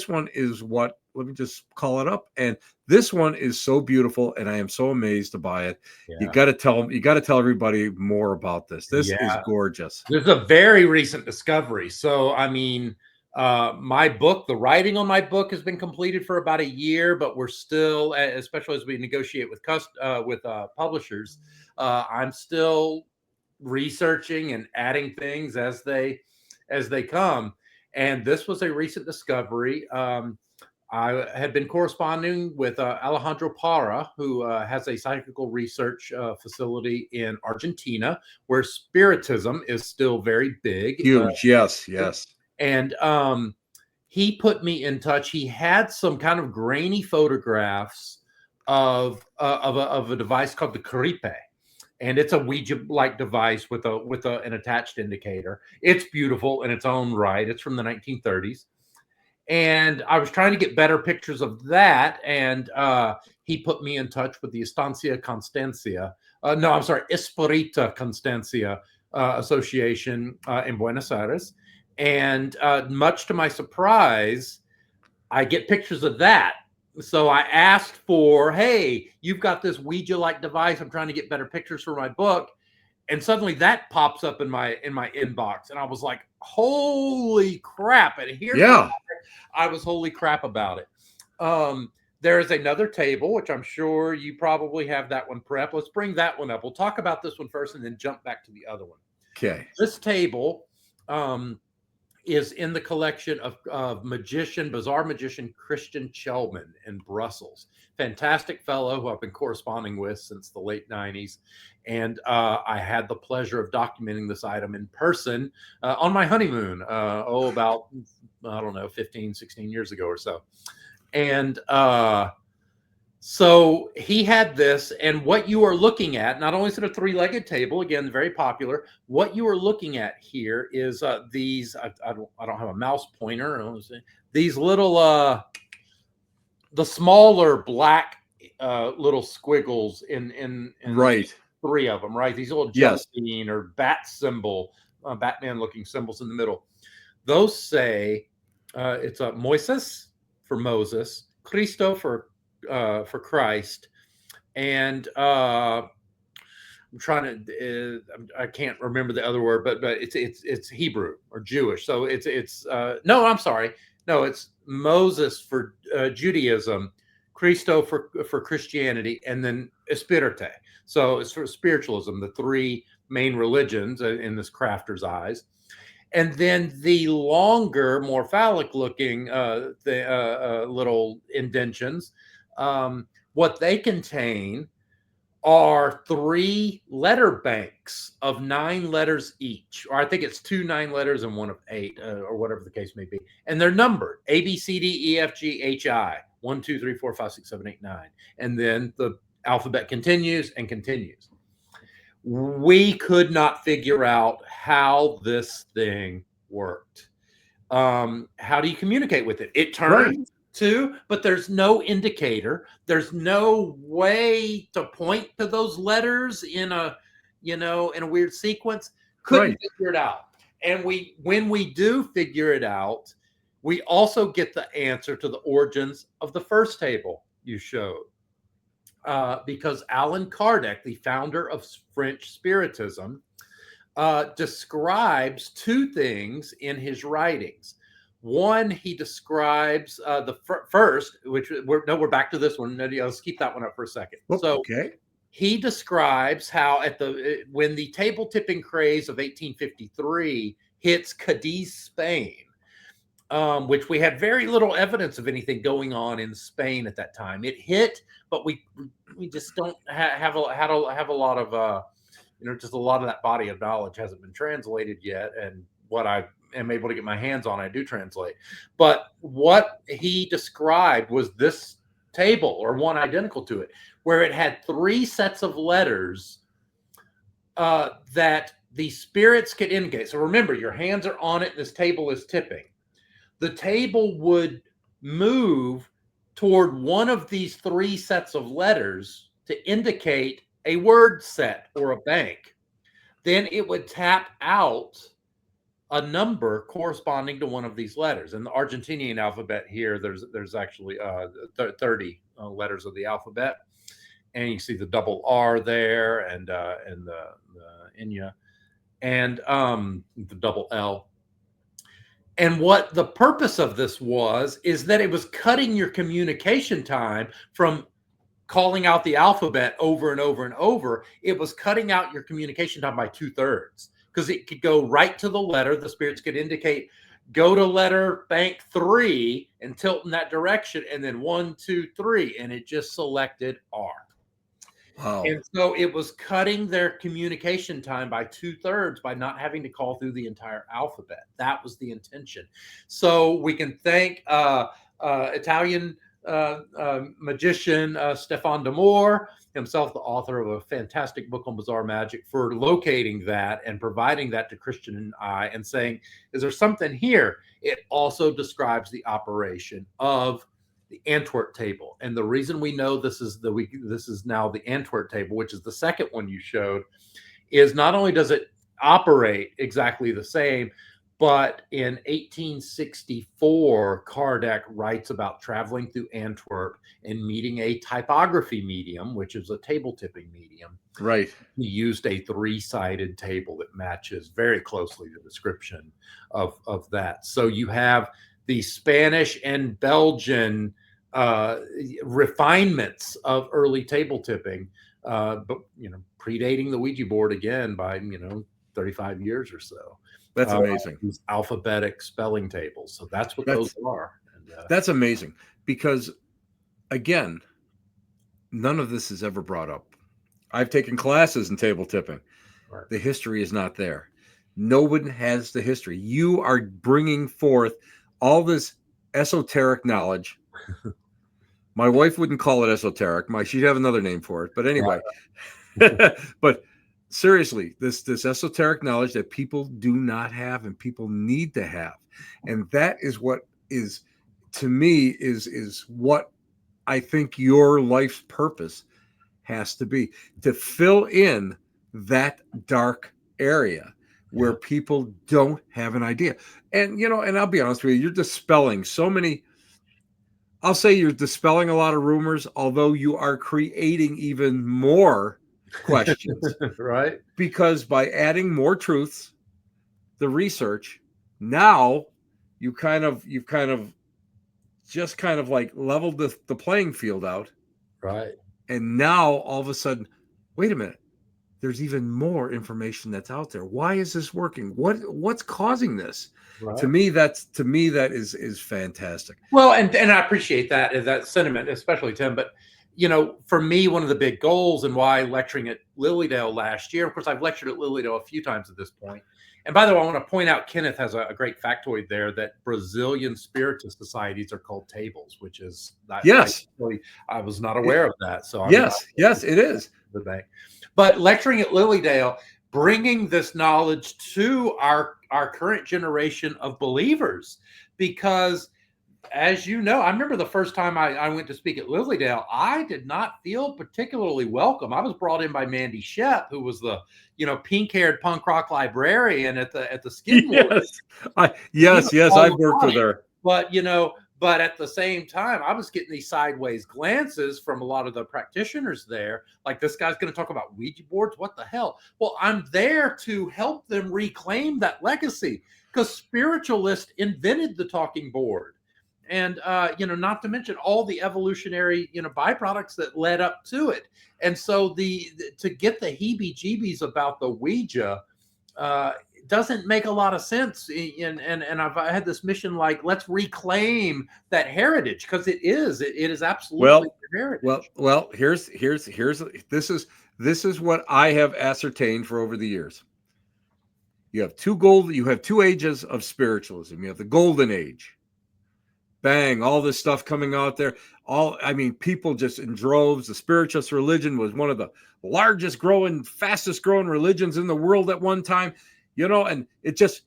one is what let me just call it up. And this one is so beautiful, and I am so amazed to buy it. You Yeah. got to tell them, you got to tell everybody more about this. This is Yeah. gorgeous. This is a very recent discovery. So, I mean, my book, the writing on my book has been completed for about a year, but we're still, especially as we negotiate with publishers, I'm still researching and adding things as they come. And this was a recent discovery. I had been corresponding with Alejandro Parra, who has a psychical research facility in Argentina, where spiritism is still very big. Huge. Yes. Yes. And he put me in touch. He had some kind of grainy photographs of a device called the Caripe, and it's a Ouija-like device with an attached indicator. It's beautiful in its own right. It's from the 1930s. And I was trying to get better pictures of that, and he put me in touch with the Estancia Constancia. No, I'm sorry, Espirita Constancia Association in Buenos Aires. And much to my surprise, I get pictures of that. So I asked for, hey, you've got this Ouija-like device. I'm trying to get better pictures for my book. And suddenly that pops up in my inbox. And I was like, holy crap. And here's why I was holy crap about it. There is another table, which I'm sure you probably have that one prep. Let's bring that one up. We'll talk about this one first and then jump back to the other one. Okay. This table is in the collection of bizarre magician Christian Chelman in Brussels. Fantastic fellow who I've been corresponding with since the late 90s. And I had the pleasure of documenting this item in person on my honeymoon, about, I don't know, 15, 16 years ago or so. And so he had this, and what you are looking at, not only is it a three-legged table, again, very popular, what you are looking at here is these, I don't have a mouse pointer, these little, the smaller black little squiggles in Right. three of them, right? These little jelly or bat symbol, Batman-looking symbols in the middle. Those say it's a Moises for Moses, Christo for Christ, and I'm trying to I can't remember the other word, but it's Hebrew or Jewish. So it's no, I'm sorry, no, it's Moses for Judaism, Christo for Christianity, and then Espirite. So it's for spiritualism, the three main religions in this crafter's eyes. And then the longer, more phallic-looking little indentions, what they contain are 3 letter banks of 9 letters each, or I think it's 2 9 letters and one of 8, or whatever the case may be. And they're numbered A, B, C, D, E, F, G, H, I, 1, 2, 3, 4, 5, 6, 7, 8, 9. And then the alphabet continues and continues. We could not figure out how this thing worked. How do you communicate with it? It turns to, but there's no indicator. There's no way to point to those letters in a weird sequence. Couldn't figure it out. And when we do figure it out, we also get the answer to the origins of the first table you showed. Because Allan Kardec, the founder of French Spiritism, describes 2 things in his writings. One, he describes the first, which we're back to this one. Let's keep that one up for a second. He describes how when the table tipping craze of 1853 hits Cadiz, Spain, which we had very little evidence of anything going on in Spain at that time. It hit, but we just don't have a lot of just a lot of that body of knowledge hasn't been translated yet. And what I am able to get my hands on, I do translate. But what he described was this table, or one identical to it, where it had 3 sets of letters that the spirits could indicate. So remember, your hands are on it, and this table is tipping. The table would move toward one of these 3 sets of letters to indicate a word set or a bank. Then it would tap out a number corresponding to one of these letters. In the Argentinian alphabet here, there's actually 30 letters of the alphabet, and you see the double R there, and the Inya, and the double L. And what the purpose of this was is that it was cutting your communication time from calling out the alphabet over and over and over. It was cutting out your communication time by 2/3, because it could go right to the letter. The spirits could indicate, go to letter bank 3 and tilt in that direction, and then 1, 2, 3, and it just selected R. Wow. And so it was cutting their communication time by 2/3 by not having to call through the entire alphabet. That was the intention. So we can thank Italian magician Stefan D'Amore, himself the author of a fantastic book on bizarre magic, for locating that and providing that to Christian and I, and saying, is there something here? It also describes the operation of the Antwerp table. And the reason we know this is now the Antwerp table, which is the second one you showed, is not only does it operate exactly the same, but in 1864, Kardec writes about traveling through Antwerp and meeting a typography medium, which is a table tipping medium. Right. He used a 3-sided table that matches very closely the description of that. So you have the Spanish and Belgian refinements of early table tipping, but predating the Ouija board again by 35 years or so. That's amazing. These alphabetic spelling tables. So that's what those are. And, that's amazing, because again, none of this is ever brought up. I've taken classes in table tipping. Right. The history is not there. No one has the history. You are bringing forth all this esoteric knowledge. My wife wouldn't call it esoteric. She'd have another name for it. But anyway, but seriously, this esoteric knowledge that people do not have and people need to have. And that is what is, to me, is what I think your life's purpose has to be, to fill in that dark area where people don't have an idea. And, and I'll be honest with you, you're dispelling so many. I'll say you're dispelling a lot of rumors, although you are creating even more questions. Right. Because by adding more truths, the research, now you've kind of like leveled the playing field out. Right. And now all of a sudden, wait a minute, there's even more information that's out there. Why is this working? What's causing this? Right. To me, that is fantastic. Well, and I appreciate that sentiment, especially Tim. But for me, one of the big goals and why lecturing at Lilydale last year, of course, I've lectured at Lilydale a few times at this point. And by the way, I want to point out, Kenneth has a great factoid there that Brazilian spiritist societies are called tables, which is yes. I was not aware of that. So yes, it is the bank. But lecturing at Lilydale, bringing this knowledge to our current generation of believers, because as you know, I remember the first time I went to speak at Lilydale, I did not feel particularly welcome. I was brought in by Mandy Shep, who was the pink-haired punk rock librarian at the Skidmore. Yes, I've worked with her. But at the same time, I was getting these sideways glances from a lot of the practitioners there. Like, this guy's going to talk about Ouija boards? What the hell? Well, I'm there to help them reclaim that legacy, because spiritualists invented the talking board. And, not to mention all the evolutionary, byproducts that led up to it. And so to get the heebie-jeebies about the Ouija doesn't make a lot of sense. And I've had this mission, like, let's reclaim that heritage, because it is absolutely heritage. Well, here's this is what I have ascertained for over the years. You have two ages of spiritualism. You have the golden age. Bang, all this stuff coming out there. People just in droves. The spiritualist religion was one of the fastest growing religions in the world at one time, and it just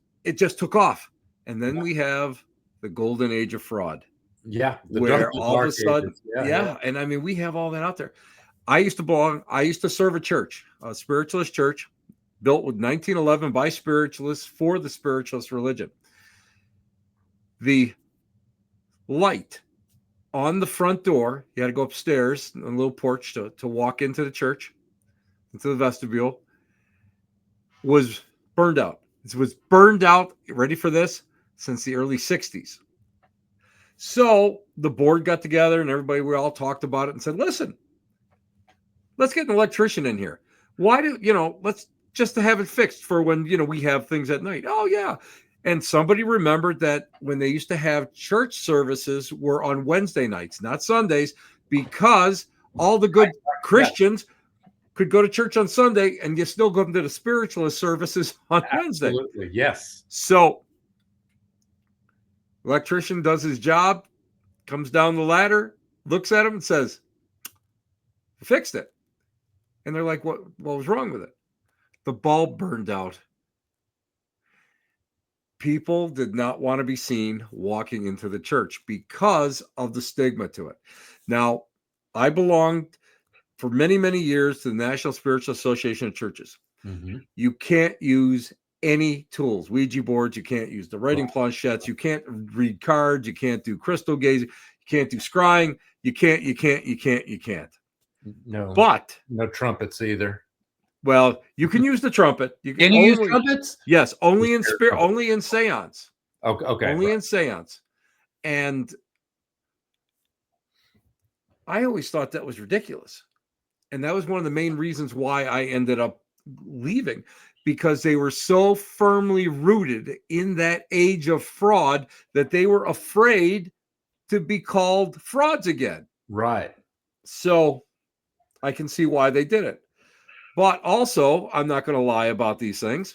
took off. And then we have the golden age of fraud. Yeah. Where all of a sudden, and we have all that out there. I used to serve a church, a spiritualist church, built with 1911 by spiritualists for the spiritualist religion. The light on the front door, you had to go upstairs on a little porch to walk into the church, into the vestibule, was burned out. It was burned out, ready for this, since the early 60s. So the board got together and everybody, we all talked about it and said, listen, let's get an electrician in here. Why do, let's just to have it fixed for when, we have things at night. Oh, yeah. And somebody remembered that when they used to have church services were on Wednesday nights, not Sundays, because all the good Christians could go to church on Sunday and you still go to the spiritualist services on Wednesday. Absolutely, yes. So electrician does his job, comes down the ladder, looks at him and says, fixed it. And they're like, what was wrong with it? The bulb burned out. People did not want to be seen walking into the church because of the stigma to it. Now, I belonged for many, many years to the National Spiritual Association of Churches. Mm-hmm. You can't use any tools, Ouija boards. You can't use the writing planchettes. You can't read cards. You can't do crystal gazing. You can't do scrying. You can't. No, but no trumpets either. Well, you can use the trumpet. You can use trumpets? Yes, only in spirit, only in seance. Okay. Only in seance. And I always thought that was ridiculous. And that was one of the main reasons why I ended up leaving, because they were so firmly rooted in that age of fraud that they were afraid to be called frauds again. Right. So I can see why they did it. But also, I'm not going to lie about these things.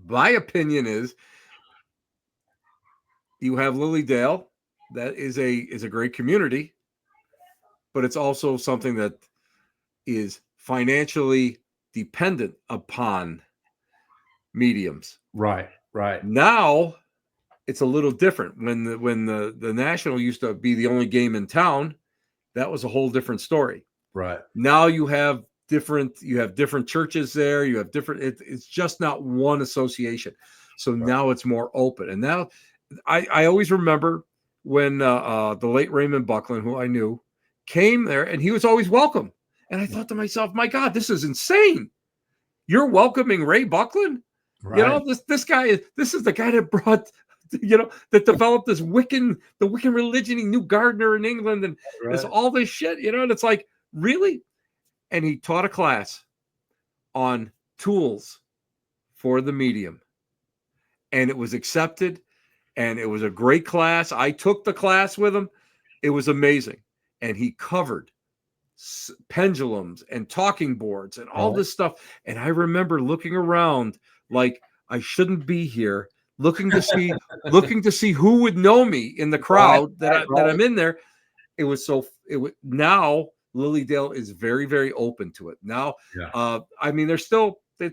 My opinion is you have Lily Dale. That is a great community, but it's also something that is financially dependent upon mediums. Right. Now it's a little different. When the National used to be the only game in town, that was a whole different story. Right. Now you have different churches there. You have different, it's just not one association. So now it's more open. And now I always remember when the late Raymond Buckland, who I knew, came there, and he was always welcome. And I thought to myself, my God, this is insane. You're welcoming Ray Buckland? Right. This is the guy that brought, that developed the Wiccan religion. He knew Gardner in England and there's all this shit, and it's like, really? And he taught a class on tools for the medium. And it was accepted. And it was a great class. I took the class with him. It was amazing. And he covered pendulums and talking boards and all this stuff. And I remember looking around like I shouldn't be here, looking to see who would know me in the crowd that I'm in there. Now Lily Dale is very, very open to it. Now, I mean, there's still they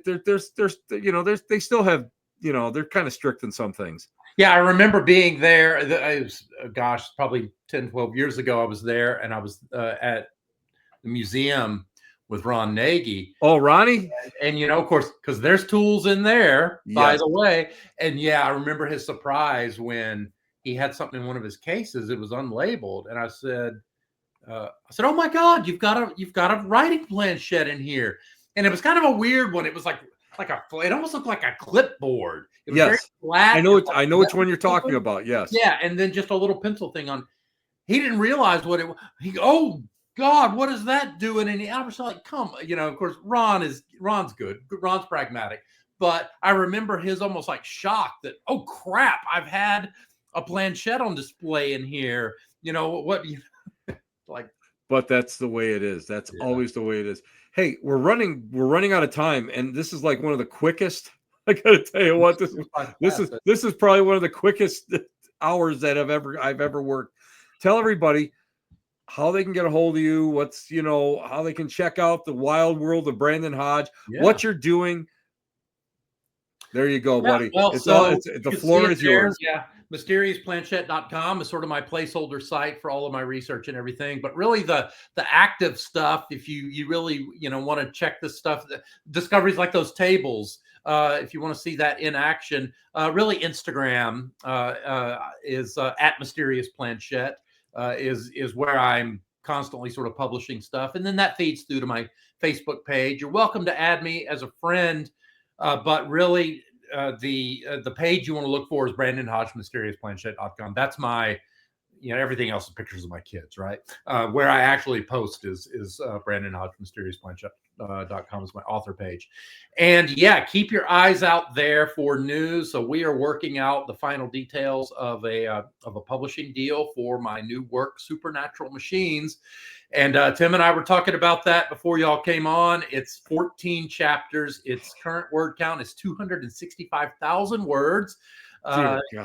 still have, they're kind of strict in some things. Yeah, I remember being there. It was, probably 10, 12 years ago. I was there, and I was at the museum with Ron Nagy. Oh, Ronnie? And of course, because there's tools in there, by the way. And I remember his surprise when he had something in one of his cases. It was unlabeled, and I said, "Oh my God, you've got a writing planchette in here." And it was kind of a weird one. It was like it almost looked like a clipboard. It was very flat. I know which one you're talking about. Yes. Yeah, and then just a little pencil thing on. He didn't realize what it was. Oh God, what is that doing? And I was like, come, of course, Ron's good. Ron's pragmatic. But I remember his almost like shock that, oh crap, I've had a planchette on display in here. But that's the way it is. That's always the way it is. Hey, we're running out of time, and this is like one of the quickest. I gotta tell you what, this is probably one of the quickest hours that I've ever worked. Tell everybody how they can get a hold of you, what's how they can check out the wild world of Brandon Hodge, what you're doing. There you go, buddy. Well, the floor is yours. Yeah. MysteriousPlanchette.com is sort of my placeholder site for all of my research and everything. But really, the active stuff, if you really want to check this stuff, the discoveries like those tables, if you want to see that in action, really Instagram is at Mysterious Planchette is where I'm constantly sort of publishing stuff, and then that feeds through to my Facebook page. You're welcome to add me as a friend, but really the page you want to look for is Brandon Hodge, MysteriousPlanchette.com. That's my, everything else is pictures of my kids, right? Where I actually post is Brandon Hodge, MysteriousPlanchette.com is my author page. And yeah, keep your eyes out there for news. So we are working out the final details of a publishing deal for my new work, Supernatural Machines. And Tim and I were talking about that before y'all came on. It's 14 chapters. Its current word count is 265,000 words.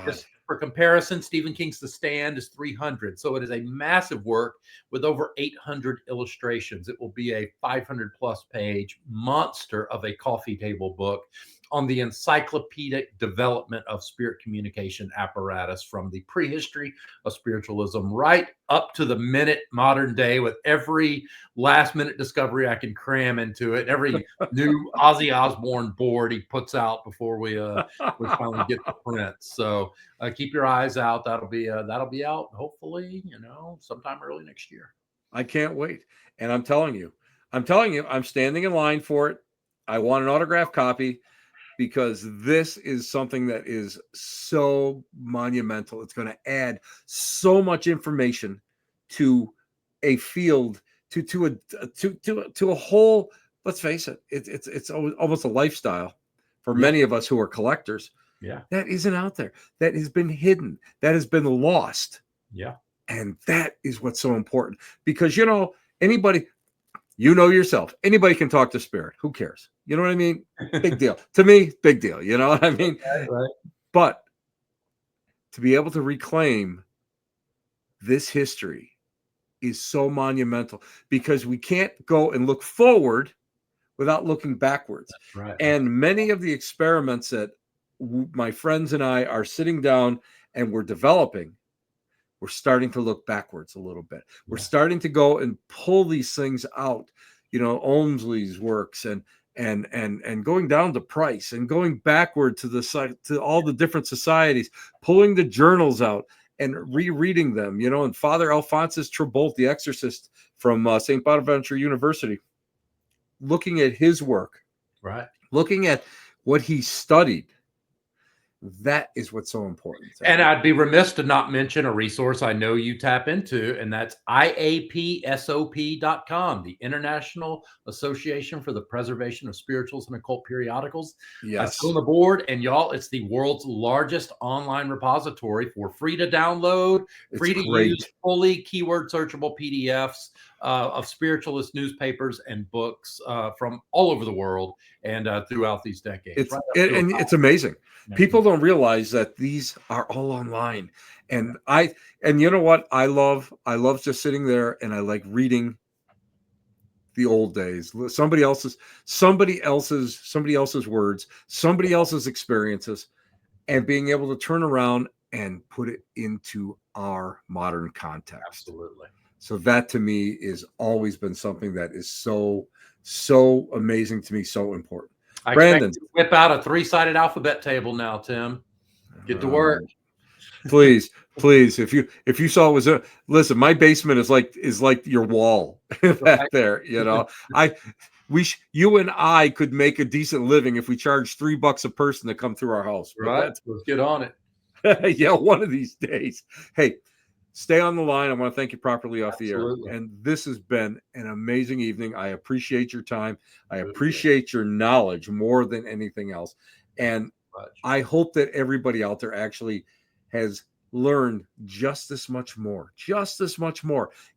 Just for comparison, Stephen King's The Stand is 300. So it is a massive work with over 800 illustrations. It will be a 500 plus page monster of a coffee table book on the encyclopedic development of spirit communication apparatus from the prehistory of spiritualism right up to the minute modern day, with every last minute discovery I can cram into it, every new Ozzy Osbourne board he puts out before we finally get to print. So keep your eyes out. That'll be out hopefully, sometime early next year. I can't wait. And I'm telling you, I'm standing in line for it. I want an autographed copy, because this is something that is so monumental. It's going to add so much information to a field, to a whole. Let's face it, it's almost a lifestyle for many of us who are collectors. Yeah, that isn't out there. That has been hidden. That has been lost. Yeah, and that is what's so important, because anybody. Yourself, anybody can talk to spirit. Who cares? You know what I mean? Big deal. To me, big deal. You know what I mean? Right. But to be able to reclaim this history is so monumental, because we can't go and look forward without looking backwards. Right. And many of the experiments that my friends and I are sitting down and we're developing, we're starting to look backwards a little bit. We're starting to go and pull these things out, Ohmsley's works and going down to Price and going backward to all the different societies, pulling the journals out and rereading them, and Father Alphonsus Trabolt, the exorcist from St. Bonaventure University, looking at his work, right, looking at what he studied. That is what's so important. And I'd be remiss to not mention a resource I know you tap into, and that's IAPSOP.com, the International Association for the Preservation of Spirituals and Occult Periodicals. Yes. I sit on the board, and y'all, it's the world's largest online repository for free to download, free to use, fully keyword searchable PDFs of spiritualist newspapers and books from all over the world and throughout these decades. It's amazing. People don't realize that these are all online. And you know what? I love just sitting there, and I like reading the old days, somebody else's words, somebody else's experiences, and being able to turn around and put it into our modern context. Absolutely. So that to me is always been something that is so amazing to me, so important. Brandon, expect you to whip out a 3-sided alphabet table now, Tim. Get to work. Please. If you saw it was listen, my basement is like your wall back there. You and I could make a decent living if we charged $3 a person to come through our house. Right. Let's get on it. Yeah, one of these days. Hey, stay on the line. I want to thank you properly off the air. And this has been an amazing evening. I appreciate your time. I appreciate your knowledge more than anything else. And I hope that everybody out there actually has learned just this much more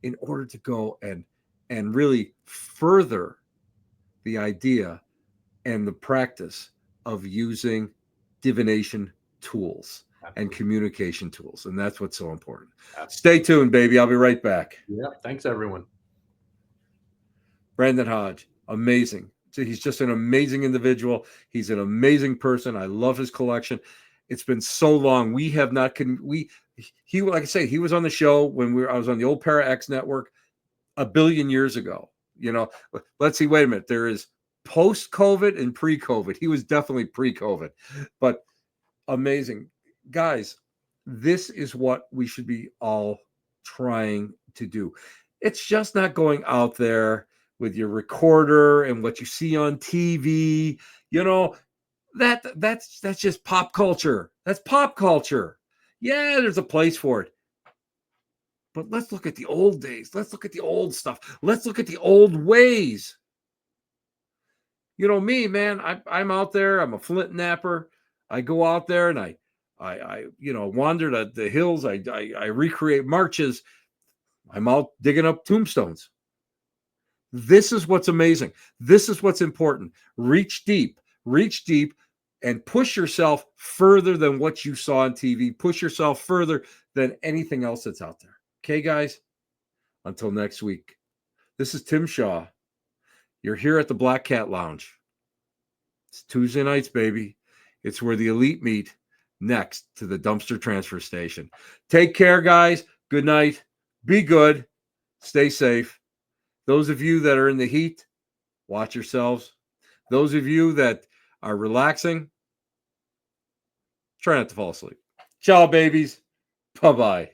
in order to go and really further the idea and the practice of using divination tools. Absolutely. And communication tools. And that's what's so important. Absolutely. Stay tuned, baby. I'll be right back. Yeah. Thanks, everyone. Brandon Hodge, amazing. He's just an amazing individual. He's an amazing person. I love his collection. It's been so long. We have not he like I say, he was on the show when I was on the old Para X network a billion years ago. You know, let's see, wait a minute. There is post-COVID and pre-COVID. He was definitely pre-COVID, but amazing. Guys, this is what we should be all trying to do. It's just not going out there with your recorder and what you see on TV. You know, that's just pop culture. That's pop culture. Yeah, there's a place for it. But let's look at the old days. Let's look at the old stuff. Let's look at the old ways. You know me, man. I'm out there. I'm a flint napper. I go out there and I wander the hills. I recreate marches. I'm out digging up tombstones. This is what's amazing. This is what's important. Reach deep, and push yourself further than what you saw on TV. Push yourself further than anything else that's out there. Okay, guys? Until next week. This is Tim Shaw. You're here at the Black Cat Lounge. It's Tuesday nights, baby. It's where the elite meet, next to the dumpster transfer station. Take care, guys. Good night. Be good. Stay safe. Those of you that are in the heat, watch yourselves. Those of you that are relaxing, try not to fall asleep. Ciao, babies. Bye-bye.